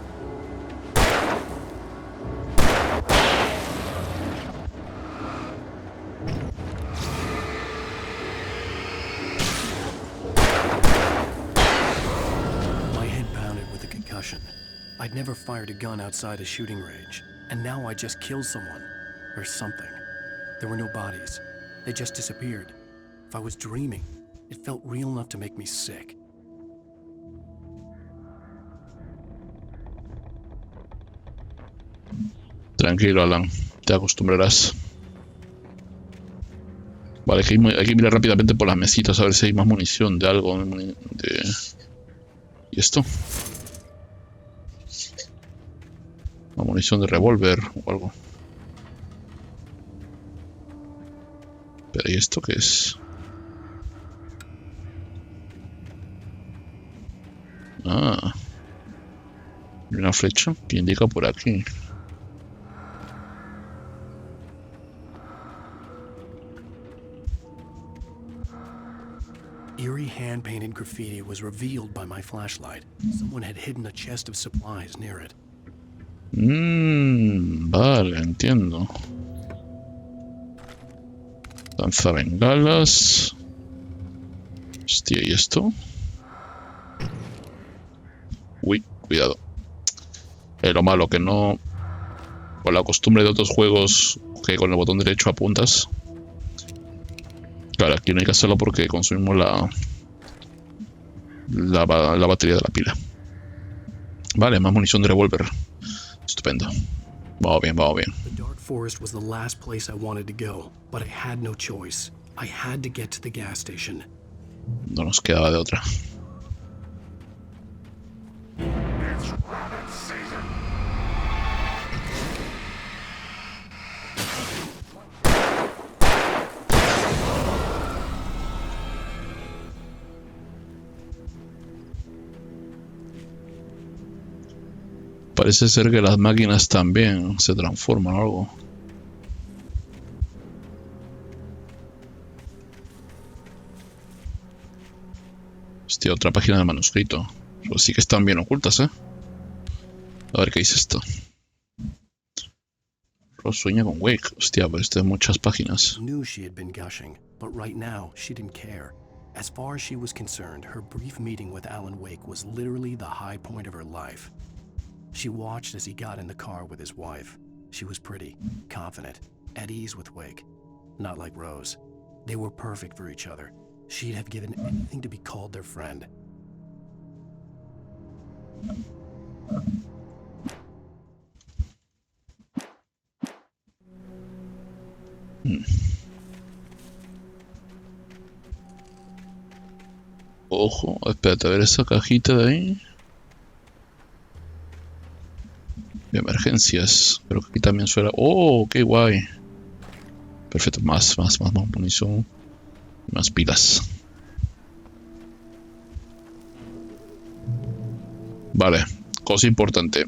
I'd never fired a gun outside a shooting range, and now I just killed someone. Or something. There were no bodies. They just disappeared. If I was dreaming, it felt real enough to make me sick. Tranquilo, Alan. Te acostumbrarás. Vale, hay que mirar rápidamente por las mesitas a ver si hay más munición de algo. ¿Y esto? Una munición de revólver o algo. Pero ¿y esto qué es? Ah. Hay una flecha que indica por aquí. Eerie hand-painted graffiti was revealed by my flashlight. Someone had hidden a chest of supplies near it. Vale, entiendo. Lanzabengalas. Hostia, ¿y esto? Uy, cuidado. Lo malo que no... Con la costumbre de otros juegos que con el botón derecho apuntas. Claro, aquí no hay que hacerlo porque consumimos la batería de la pila. Vale, más munición de revólver. Estupendo. Vamos bien, vamos bien. The dark forest was the last place I wanted to go, but I had no choice. I had to get to the gas station. No nos quedaba de otra. Parece ser que las máquinas también se transforman o algo. Hostia, otra página del manuscrito. Pues sí que están bien ocultas, ¿eh? A ver qué dice esto. Rose sueña con Wake. Hostia, pero esto es muchas páginas. Knew she had been gushing, but right now she didn't care. As far as she was concerned, her brief meeting with Alan Wake was literally the high point of her life. She watched as he got in the car with his wife. She was pretty, confident, at ease with Wake. Not like Rose. They were perfect for each other. She'd have given anything to be called their friend. Ojo, espérate, a ver esa cajita de ahí. De emergencias. Pero que aquí también suena. ¡Oh, qué guay! Perfecto, más munición. Más pilas. Vale, cosa importante.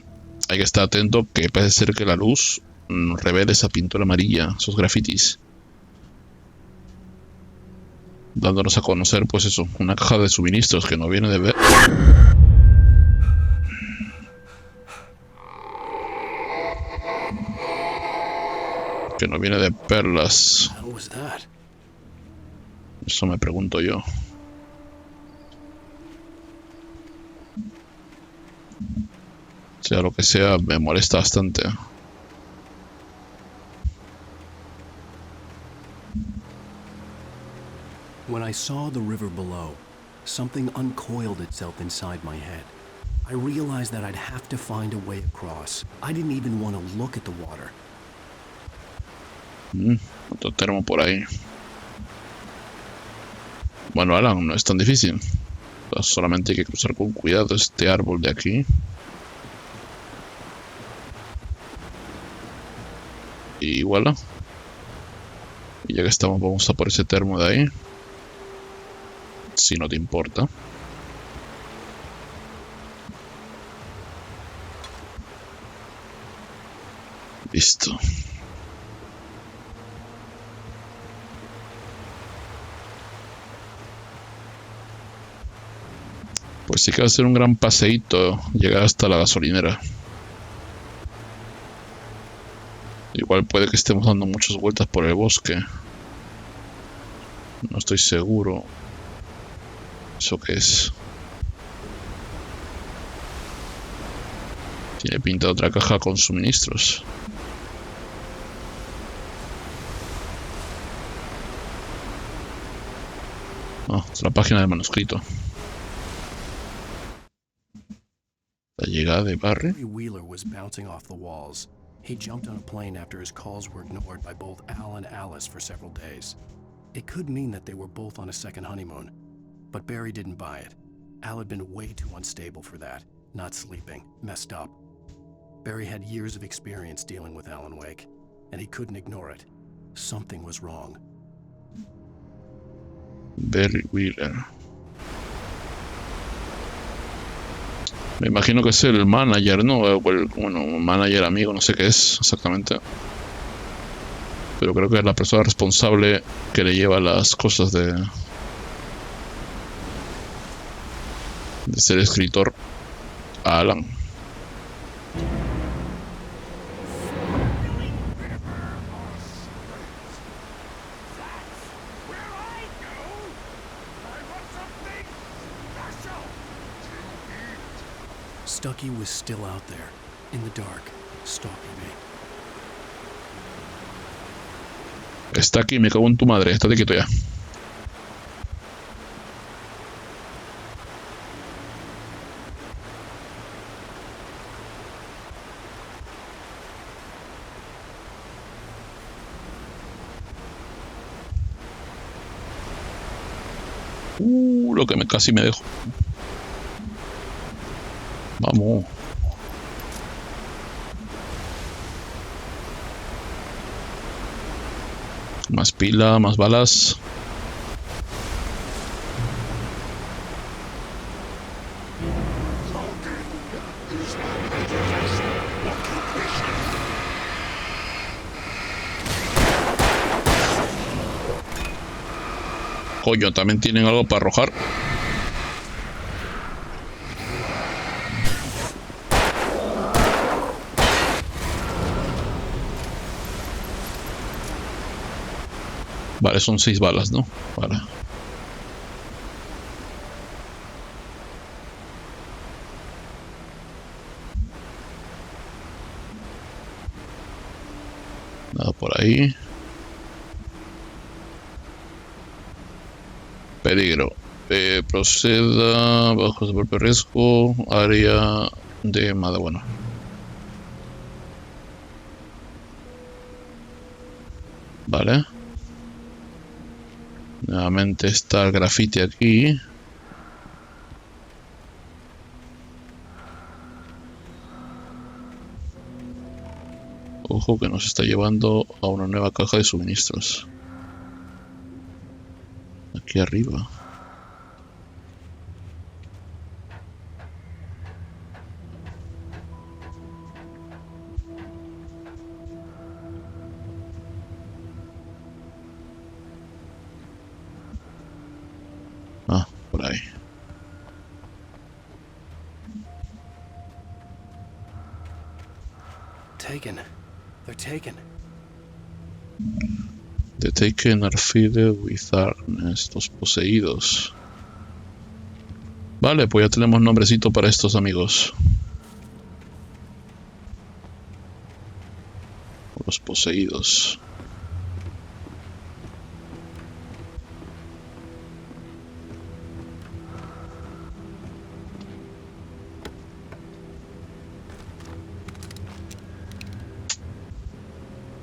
Hay que estar atento que parece ser que la luz revela esa pintura amarilla, esos grafitis. Dándonos a conocer, pues eso, una caja de suministros que no viene de ver. Que no viene de perlas. Eso me pregunto yo. Sea lo que sea, me molesta bastante. When I saw the river below, something uncoiled itself inside my head. I realized that I'd have to find a way across. I didn't even want to look at the water. Otro termo por ahí. Bueno, Alan, no es tan difícil. Solamente hay que cruzar con cuidado este árbol de aquí. Y voilà. Y ya que estamos, vamos a por ese termo de ahí. Si no te importa. Listo. Pues sí que va a ser un gran paseíto llegar hasta la gasolinera. Igual puede que estemos dando muchas vueltas por el bosque. No estoy seguro. ¿Eso qué es? Tiene pinta de otra caja con suministros. Ah, es la página del manuscrito. La llegada de Barry. Barry Wheeler was bouncing off the walls. He jumped on a plane after his calls were ignored by both Al and Alice for several days. It could mean that they were both on a second honeymoon, but Barry didn't buy it. Al had been way too unstable for that, not sleeping, messed up. Barry had years of experience dealing with Alan Wake, and he couldn't ignore it. Something was wrong. Barry Wheeler. Me imagino que es el manager, ¿no? O el, bueno, un manager amigo, no sé qué es exactamente. Pero creo que es la persona responsable que le lleva las cosas de ser escritor a Alan. Stucky was still out there, in the dark, stalking me. Está aquí, me cago en tu madre, estate quieto ya. Lo que casi me dejo. Vamos. Más pila, más balas. Coño, también tienen algo para arrojar. Vale, son 6 balas, ¿no? Vale. Nada por ahí. Peligro. Proceda bajo su propio riesgo. Área de nada bueno. Vale. Nuevamente está el grafiti aquí. Ojo que nos está llevando a una nueva caja de suministros. Aquí arriba. Ah, por ahí. Taken. They're taken. The taken are filled with darkness. Los poseídos. Vale, pues ya tenemos nombrecito para estos amigos. Los poseídos.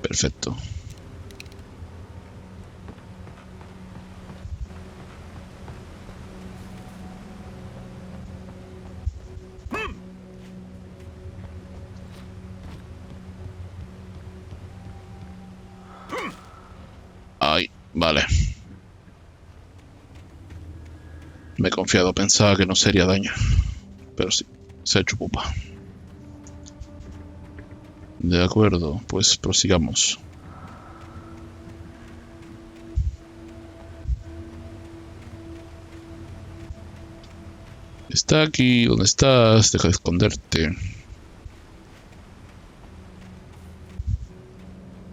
Perfecto. Ay, vale. Me he confiado, pensaba que no sería daño. Pero sí, se ha hecho pupa. De acuerdo, pues prosigamos. Está aquí, ¿dónde estás? Deja de esconderte.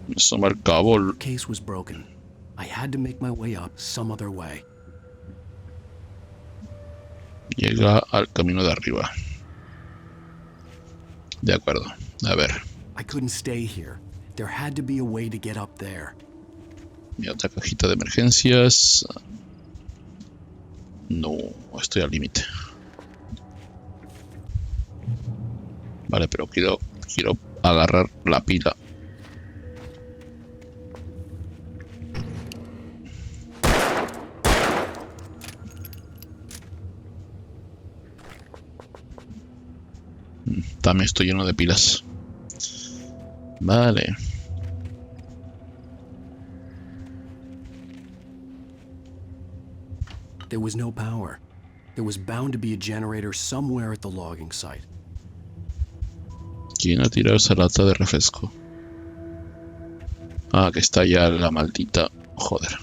Me asoma el cabo. Case was broken. I had to make my way up some other way. Llega al camino de arriba. De acuerdo. A ver. I couldn't stay here. There had to be a way to get up there. Mi otra cajita de emergencias. No, estoy al límite. Vale, pero quiero agarrar la pila. También estoy lleno de pilas. Vale. There was no power. There was bound to be a generator somewhere at the logging site. ¿Quién ha tirado esa lata de refresco? Ah, que está ya la maldita... Joder.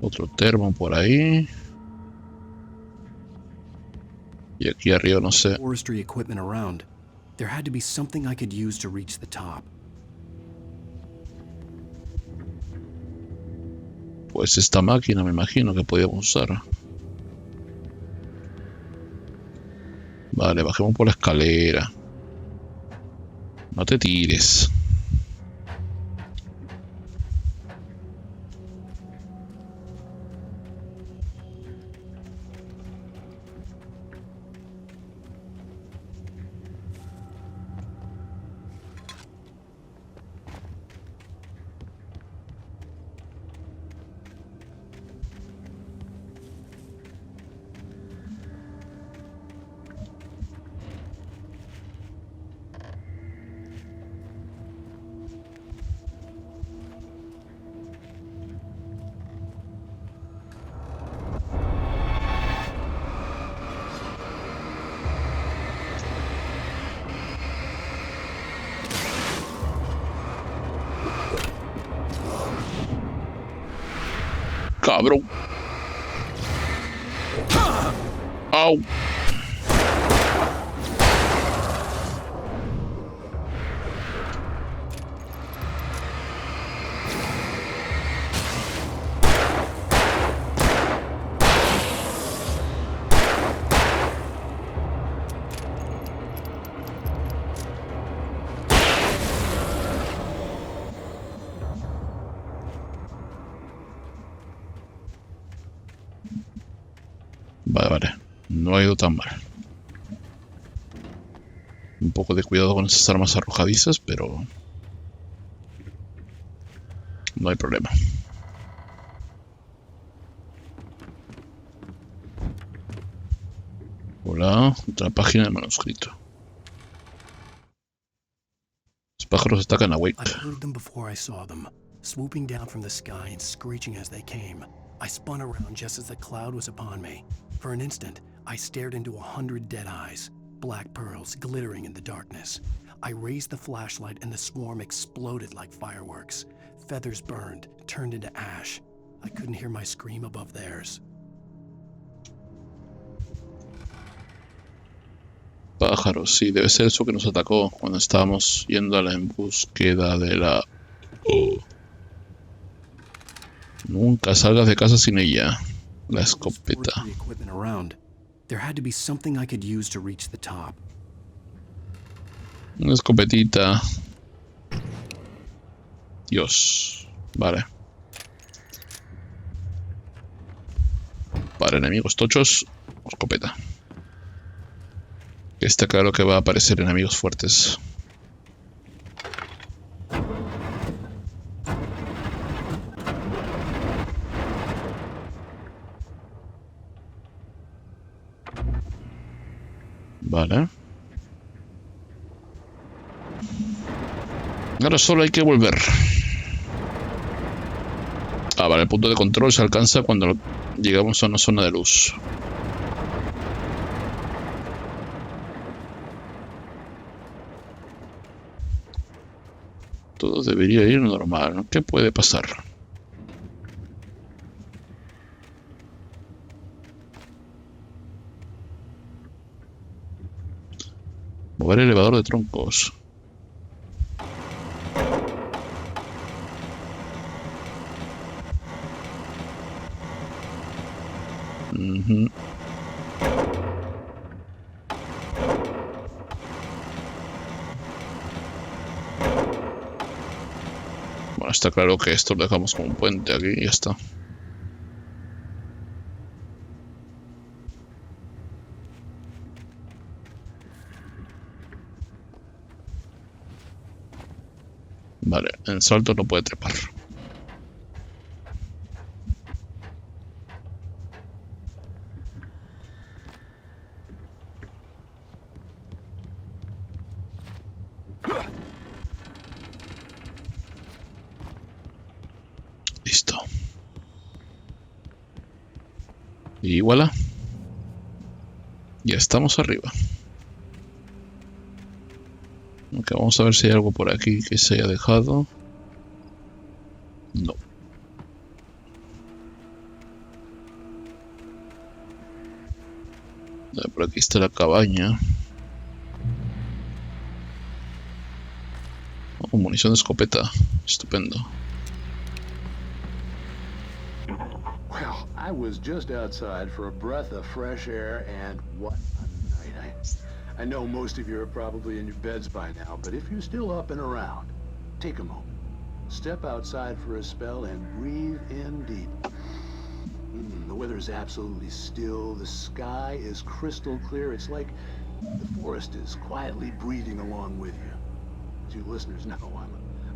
Otro termo por ahí. Y aquí arriba no sé. Forestry equipment around. There had to be something I could use to reach the top. Pues esta máquina me imagino que podíamos usar. Vale, bajemos por la escalera. No te tires. Cabrón. Au. Vale, no ha ido tan mal. Un poco de cuidado con esas armas arrojadizas, pero no hay problema. Hola, otra página del manuscrito. Los pájaros atacan a Wake. I heard them before I saw them, swooping down from the sky and screeching as they came. I spun around just as the cloud was upon me. For an instant, I stared into 100 dead eyes, black pearls glittering in the darkness. I raised the flashlight and the swarm exploded like fireworks. Feathers burned, turned into ash. I couldn't hear my scream above theirs. Pájaros, sí, debe ser eso que nos atacó cuando estábamos yendo a la en búsqueda de la... Nunca salgas de casa sin ella. La escopeta. Una escopetita. Dios. Vale. Para enemigos tochos, escopeta. Está claro que va a aparecer enemigos fuertes. Vale. Ahora solo hay que volver. Ah, vale, el punto de control se alcanza cuando llegamos a una zona de luz. Todo debería ir normal, ¿no? ¿Qué puede pasar? Mover el elevador de troncos. Bueno, está claro que esto lo dejamos como un puente aquí y ya está. Vale, en salto no puede trepar. Listo. Y voilà. Ya estamos arriba. Ok, vamos a ver si hay algo por aquí que se haya dejado. No. Por aquí está la cabaña. Oh, munición de escopeta. Estupendo. Well, I was just outside for a breath of fresh air, and what a night. I know most of you are probably in your beds by now, but if you're still up and around, take a moment. Step outside for a spell and breathe in deep. The weather is absolutely still. The sky is crystal clear. It's like the forest is quietly breathing along with you. As you listeners know,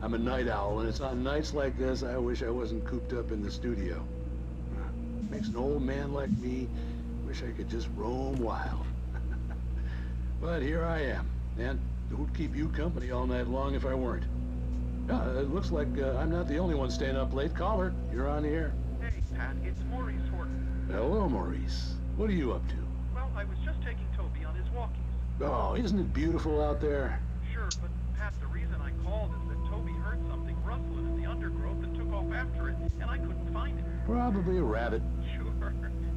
I'm a night owl, and it's on nights like this I wish I wasn't cooped up in the studio. Makes an old man like me wish I could just roam wild. But here I am, and who'd keep you company all night long if I weren't? It looks like I'm not the only one staying up late. Caller, you're on the air. Hey, Pat, it's Maurice Horton. Hello, Maurice. What are you up to? Well, I was just taking Toby on his walkies. Oh, isn't it beautiful out there? Sure, but Pat, the reason I called is that Toby heard something rustling in the undergrowth and took off after it, and I couldn't find it. Probably a rabbit. Sure.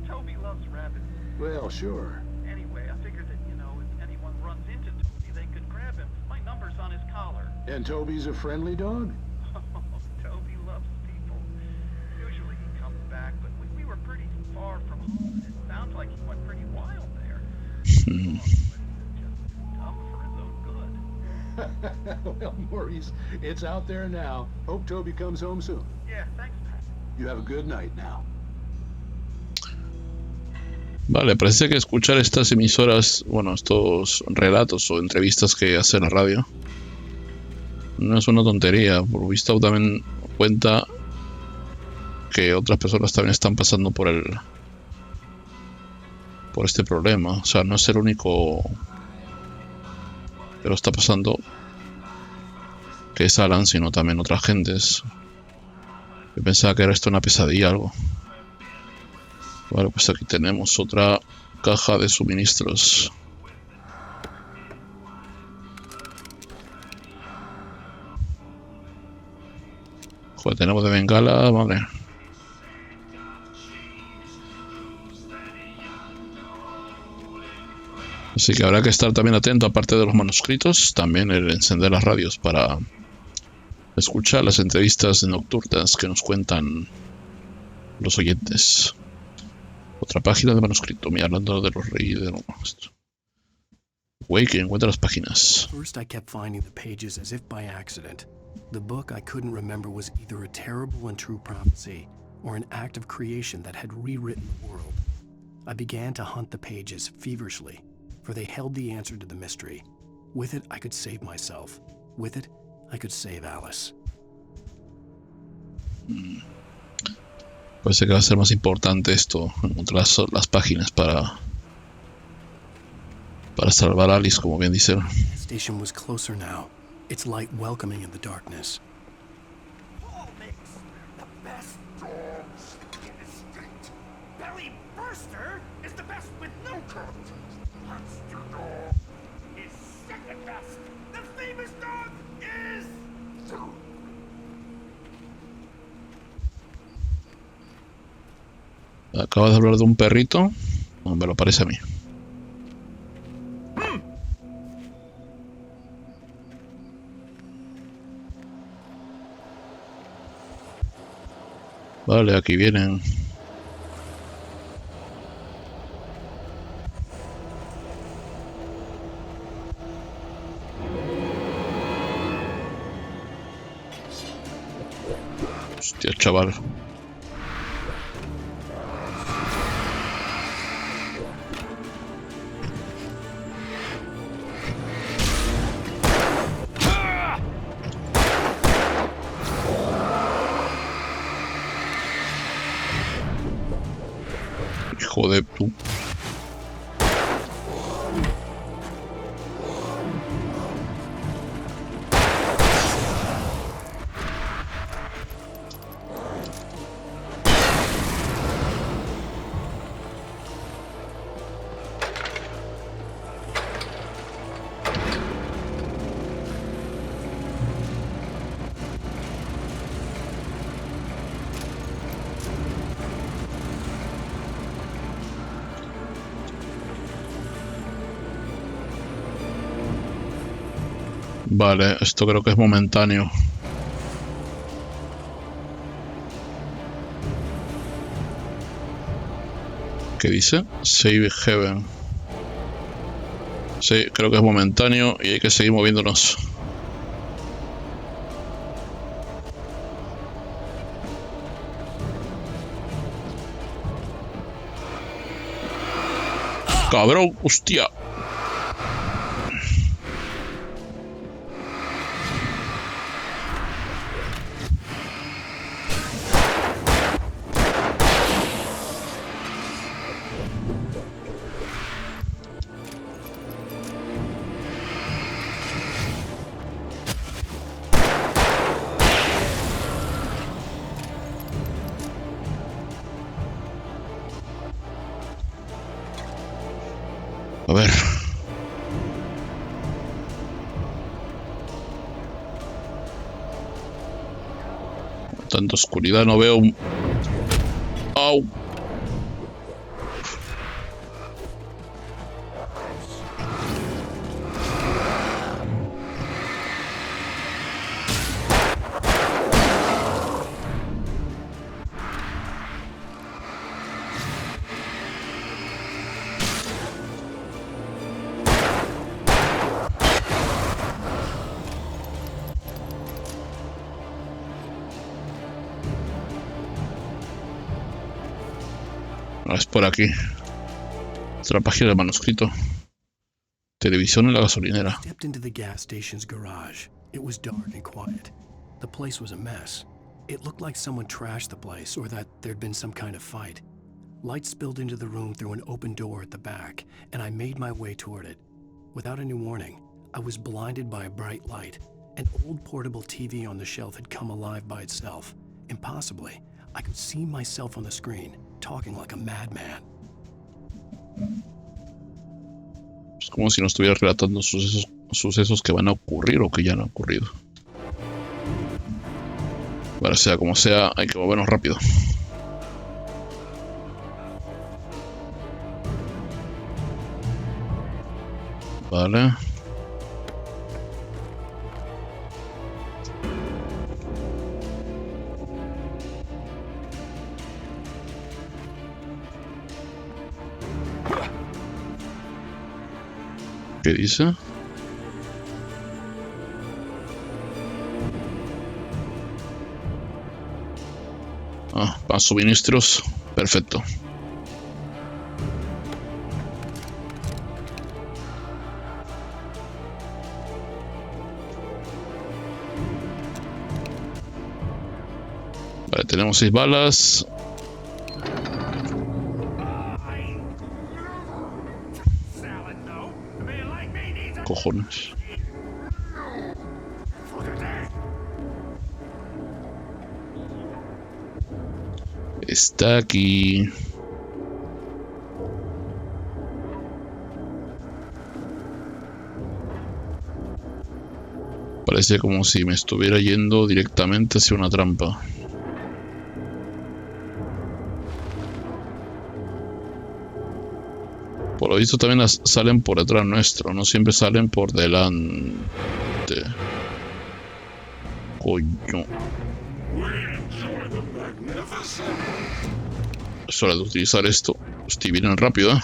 Toby loves rabbits. Well, sure. Anyway, I figured that, you know, if anyone runs into Toby, they could grab him. My number's on his collar. And Toby's a friendly dog? Oh, Toby loves people. Usually he comes back, but we were pretty far from home. It sounds like he went pretty wild there. Just dumb for his own good. Well, Maurice, it's out there now. Hope Toby comes home soon. Yeah, thanks, Pat. You have a good night now. Vale, parece que escuchar estas emisoras, bueno, estos relatos o entrevistas que hace la radio, no es una tontería. Por visto también cuenta que otras personas también están pasando por este problema. O sea, no es el único que lo está pasando, que es Alan, sino también otras gentes. Yo pensaba que era esto una pesadilla, algo. Vale, pues aquí tenemos otra caja de suministros. Joder, tenemos de bengala, madre. Así que habrá que estar también atento, aparte de los manuscritos, también el encender las radios para escuchar las entrevistas nocturnas que nos cuentan los oyentes. Otra página de manuscrito, mira, hablando de los reyes de Wake, encuentra las páginas. First I kept finding the pages as if by accident. The book I couldn't remember was either a terrible and true prophecy or an act of creation that had rewritten the world. I began to hunt the pages feverishly, for they held the answer to the mystery. With it, I could save myself. With it, I could save Alice. Parece que va a ser más importante esto, encontrar las páginas para salvar a Alice, como bien dice. The station was closer now, its light welcoming in the darkness. Paul makes the best dogs in the state. Belly Burster is the best with no coat. Monster Dog is second best. The famous dog is... Acabas de hablar de un perrito. No, me lo parece a mí. Vale, aquí vienen. Hostia, chaval. Hijo de tú. Vale, esto creo que es momentáneo. ¿Qué dice? Save Heaven. Sí, creo que es momentáneo y hay que seguir moviéndonos. Cabrón, hostia. A ver. Tanta oscuridad, no veo un... ¡Au! Es por aquí. Otra página del manuscrito. Televisión en la gasolinera. Stepped into the gas station's garage. It was dark and quiet. The place was a mess. It looked like someone trashed the place or that there'd been some kind of fight. Light spilled into the room through an open door at the back, and I made my way toward it. Without any warning, I was blinded by a bright light. An old portable TV on the shelf had come alive by itself. Impossibly, I could see myself on the screen, talking like a madman. Es como si nos estuviera relatando sucesos que van a ocurrir o que ya han ocurrido. Bueno, sea como sea, hay que movernos rápido. Vale. ¿Qué dice? Ah, para suministros. Perfecto. Vale, tenemos 6 balas. Cojones. Está aquí. Parece como si me estuviera yendo directamente hacia una trampa. Por lo visto también salen por detrás nuestro, no siempre salen por delante. Coño. Es hora de utilizar esto. Estoy bien rápido, ¿eh?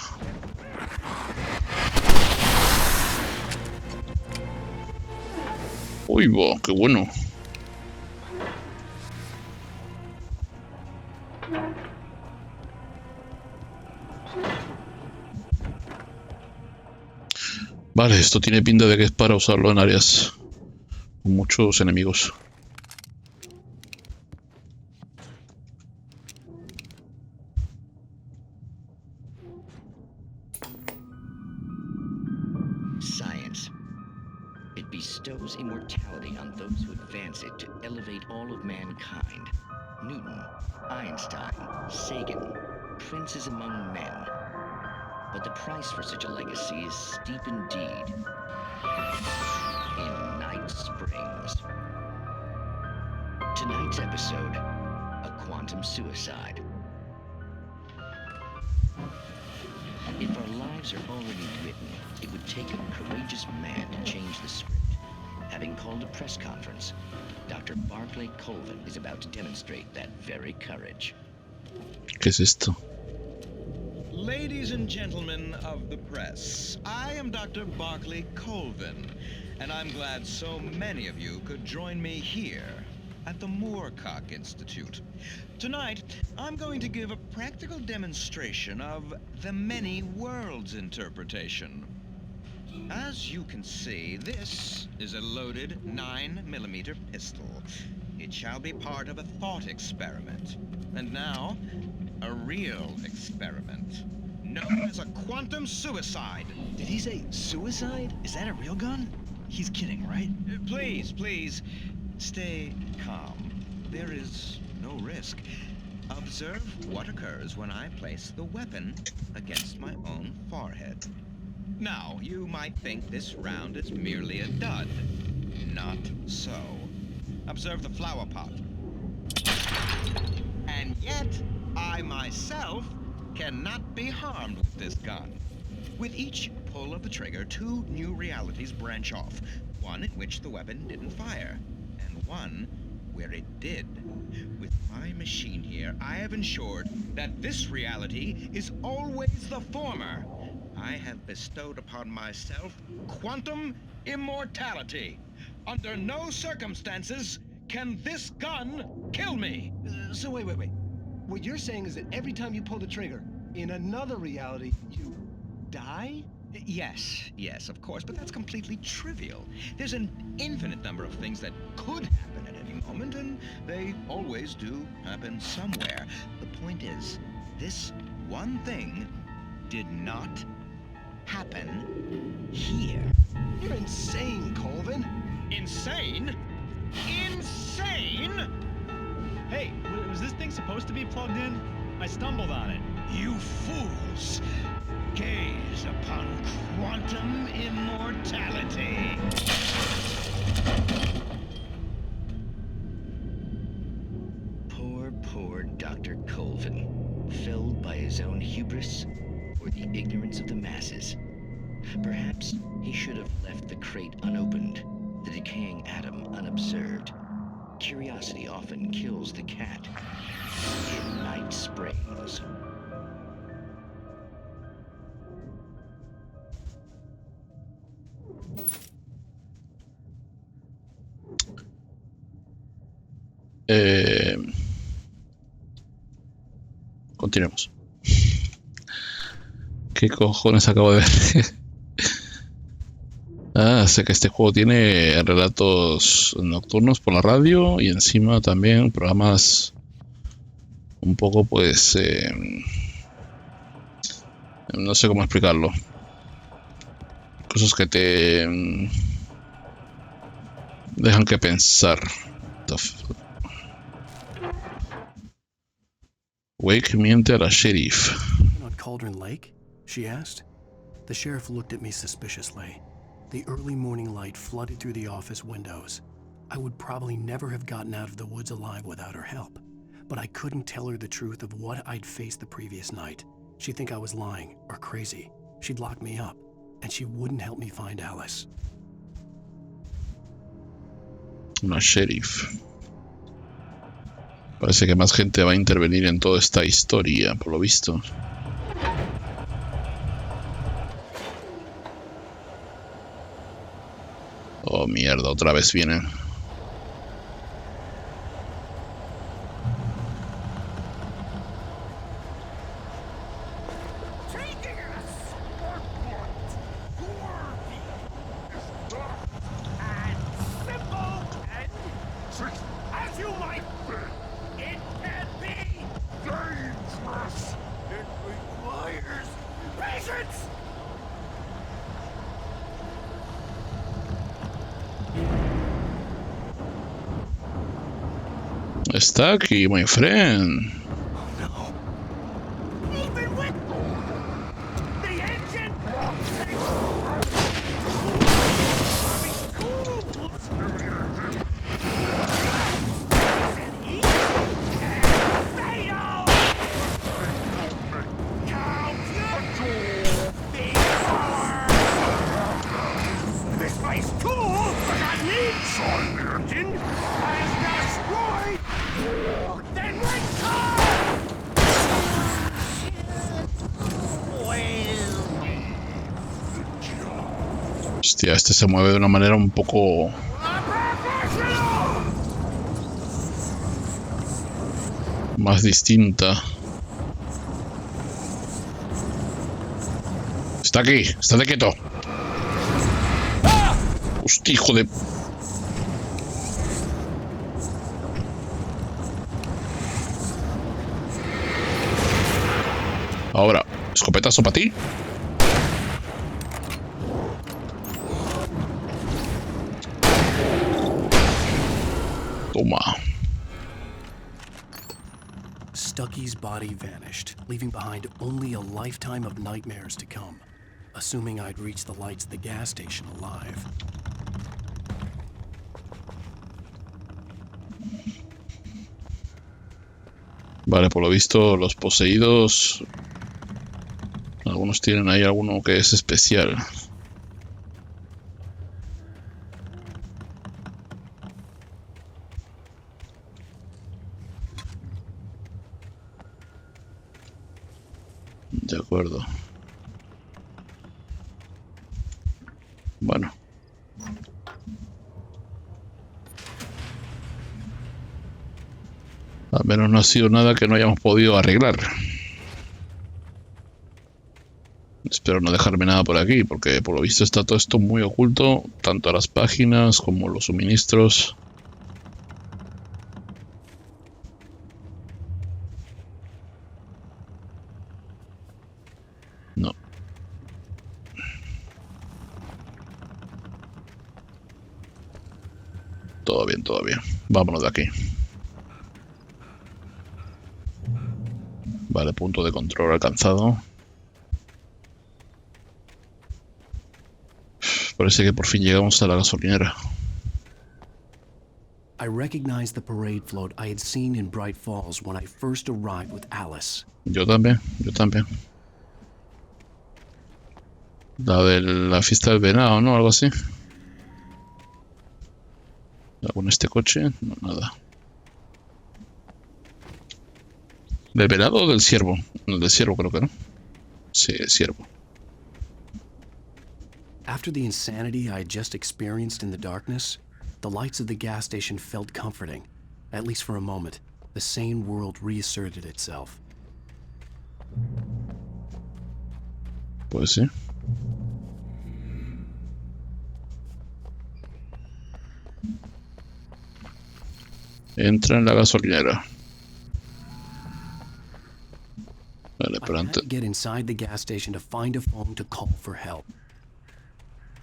Uy, va, qué bueno. Vale, esto tiene pinta de que es para usarlo en áreas con muchos enemigos. Science. It bestows immortality on those who advance it to elevate all of mankind. Newton, Einstein, Sagan, princes among men. But the price for such a legacy is steep indeed. In Night Springs. Tonight's episode, a quantum suicide. If our lives are already written, it would take a courageous man to change the script. Having called a press conference, Dr. Barclay Colvin is about to demonstrate that very courage. ¿Qué es esto? Ladies and gentlemen of the press, I am Dr. Barclay Colvin, and I'm glad so many of you could join me here at the Moorcock Institute. Tonight, I'm going to give a practical demonstration of the many worlds interpretation. As you can see, this is a loaded 9mm pistol. It shall be part of a thought experiment. And now, a real experiment, known as a quantum suicide. Did he say suicide? Is that a real gun? He's kidding, right? Please, stay calm. There is no risk. Observe what occurs when I place the weapon against my own forehead. Now, you might think this round is merely a dud. Not so. Observe the flower pot. And yet, I myself cannot be harmed with this gun. With each pull of the trigger, two new realities branch off. One in which the weapon didn't fire, and one where it did. With my machine here, I have ensured that this reality is always the former. I have bestowed upon myself quantum immortality. Under no circumstances can this gun kill me. So wait. What you're saying is that every time you pull the trigger, in another reality, you die? Yes, of course, but that's completely trivial. There's an infinite number of things that could happen at any moment, and they always do happen somewhere. The point is, this one thing did not happen here. You're insane, Colvin. Insane? Insane? Hey, was this thing supposed to be plugged in? I stumbled on it. You fools! Gaze upon quantum immortality. Poor Dr. Colvin, felled by his own hubris or the ignorance of the masses. Perhaps he should have left the crate unopened, the decaying atom unobserved. Curiosity often kills the cat. In Night Springs. Continuemos. ¿Qué cojones acabo de ver? Sé que este juego tiene relatos nocturnos por la radio y encima también programas un poco, pues, no sé cómo explicarlo. Cosas que te dejan que pensar. Wake miente a la sheriff. On Cauldron Lake? She asked. The sheriff looked at me suspiciously. The early morning light flooded through the office windows. I would probably never have gotten out of the woods alive without her help. But I couldn't tell her the truth of what I'd faced the previous night. She'd think I was lying or crazy. She'd lock me up, and she wouldn't help me find Alice. Una sheriff. Parece que más gente va a intervenir en toda esta historia, por lo visto. Oh, mierda, otra vez vienen. Está aquí, my friend. Hostia, este se mueve de una manera un poco... más distinta. Está aquí, estate quieto. Hostia, hijo de... Ahora, escopetazo para ti. Toma. Stucky's body vanished, leaving behind only a lifetime of nightmares to come, assuming I'd reach the lights at the gas station alive. Vale, por lo visto los poseídos... Algunos tienen ahí alguno que es especial. De acuerdo. Bueno. Al menos no ha sido nada que no hayamos podido arreglar. Espero no dejarme nada por aquí, porque por lo visto está todo esto muy oculto, tanto a las páginas como los suministros. No. Todo bien, todo bien. Vámonos de aquí. Vale, punto de control alcanzado. Parece que por fin llegamos a la gasolinera. I recognized the parade float I had seen in Bright Falls when I first arrived with Alice. Yo también, yo también. La de la fiesta del venado, ¿no? Algo así. ¿Con este coche? No, nada. ¿Del venado o del ciervo? No, del ciervo creo que no. Sí, el ciervo. After the insanity I had just experienced in the darkness, the lights of the gas station felt comforting. At least for a moment, the sane world reasserted itself. Pues sí. Entra en la gasolinera. Vale, pero antes... Get inside the gas station to find a phone to call for help.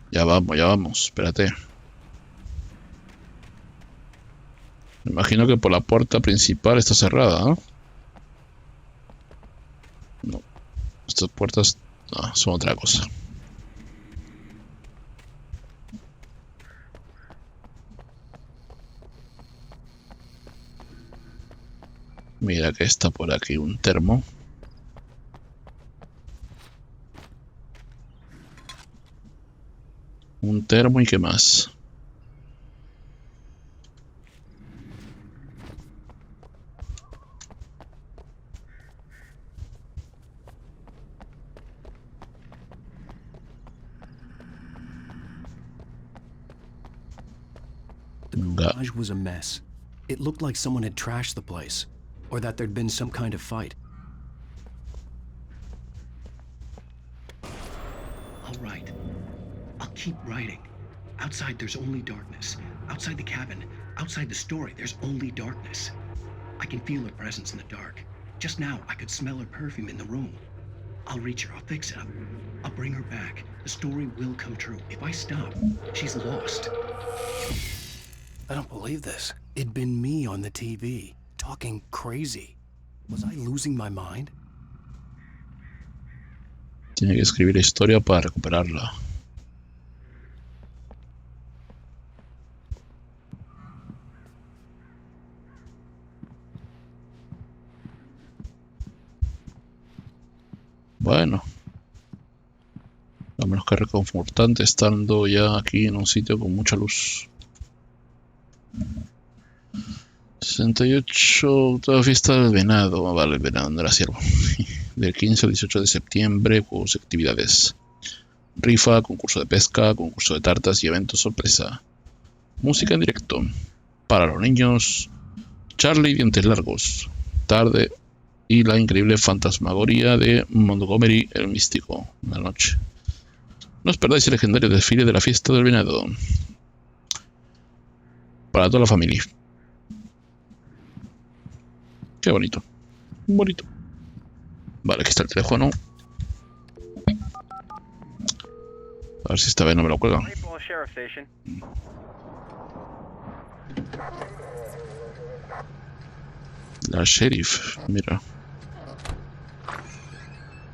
Ya vamos, espérate. Me imagino que por la puerta principal está cerrada, ¿no? No. Estas puertas son otra cosa. Mira que está por aquí un termo. Un termo y qué más. The garage was a mess. It looked like someone had trashed the place, or that there'd been some kind of fight. I'll write. I'll keep writing. Outside, there's only darkness. Outside the cabin, outside the story, there's only darkness. I can feel her presence in the dark. Just now, I could smell her perfume in the room. I'll reach her. I'll fix it up. I'll bring her back. The story will come true. If I stop, she's lost. I don't believe this. It'd been me on the TV, talking crazy. Was I losing my mind? Tiene que escribir la historia para recuperarla. Bueno, a menos que reconfortante estando ya aquí en un sitio con mucha luz. 68, toda fiesta del venado. Vale, el venado no era ciervo. Del 15 al 18 de septiembre, juegos y actividades. Rifa, concurso de pesca, concurso de tartas y eventos sorpresa. Música en directo. Para los niños, Charlie Dientes Largos. Tarde y la increíble fantasmagoría de Montgomery el Místico. La noche. No os perdáis el legendario desfile de la fiesta del venado. Para toda la familia. Qué bonito. Bonito. Vale, aquí está el teléfono. A ver si esta vez no me lo cuelgan. La sheriff, mira.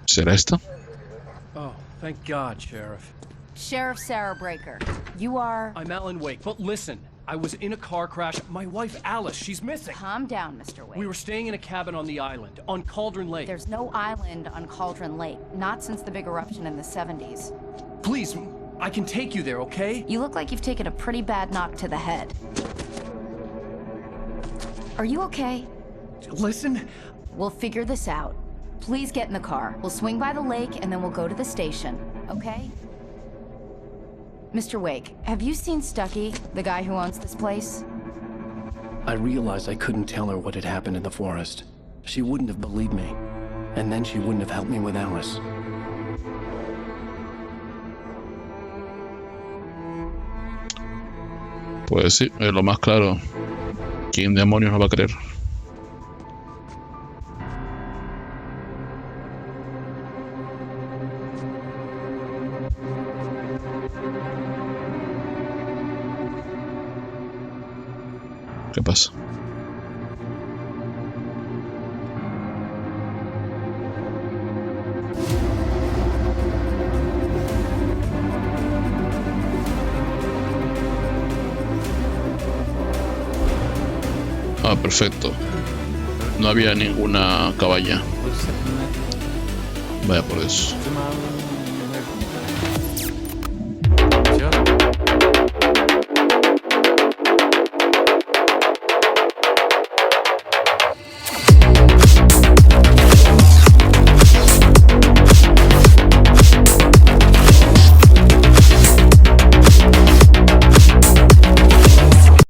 ¿Será esta? Oh, thank God, Sheriff. Sheriff Sarah Breaker, you are... I'm Alan Wake, but listen. I was in a car crash. My wife, Alice, she's missing. Calm down, Mr. Wake. We were staying in a cabin on the island, on Cauldron Lake. There's no island on Cauldron Lake, not since the big eruption in the 70s. Please, I can take you there, okay? You look like you've taken a pretty bad knock to the head. Are you okay? Listen. We'll figure this out. Please get in the car. We'll swing by the lake and then we'll go to the station, okay? Mr. Wake, have you seen Stucky, the guy who owns this place? I realized I couldn't tell her what had happened in the forest. She wouldn't have believed me. And then she wouldn't have helped me with Alice. Pues sí, es lo más claro. ¿Quién demonios no va a creer? ¿Qué pasa? Ah, perfecto. No había ninguna caballa. Vaya por eso.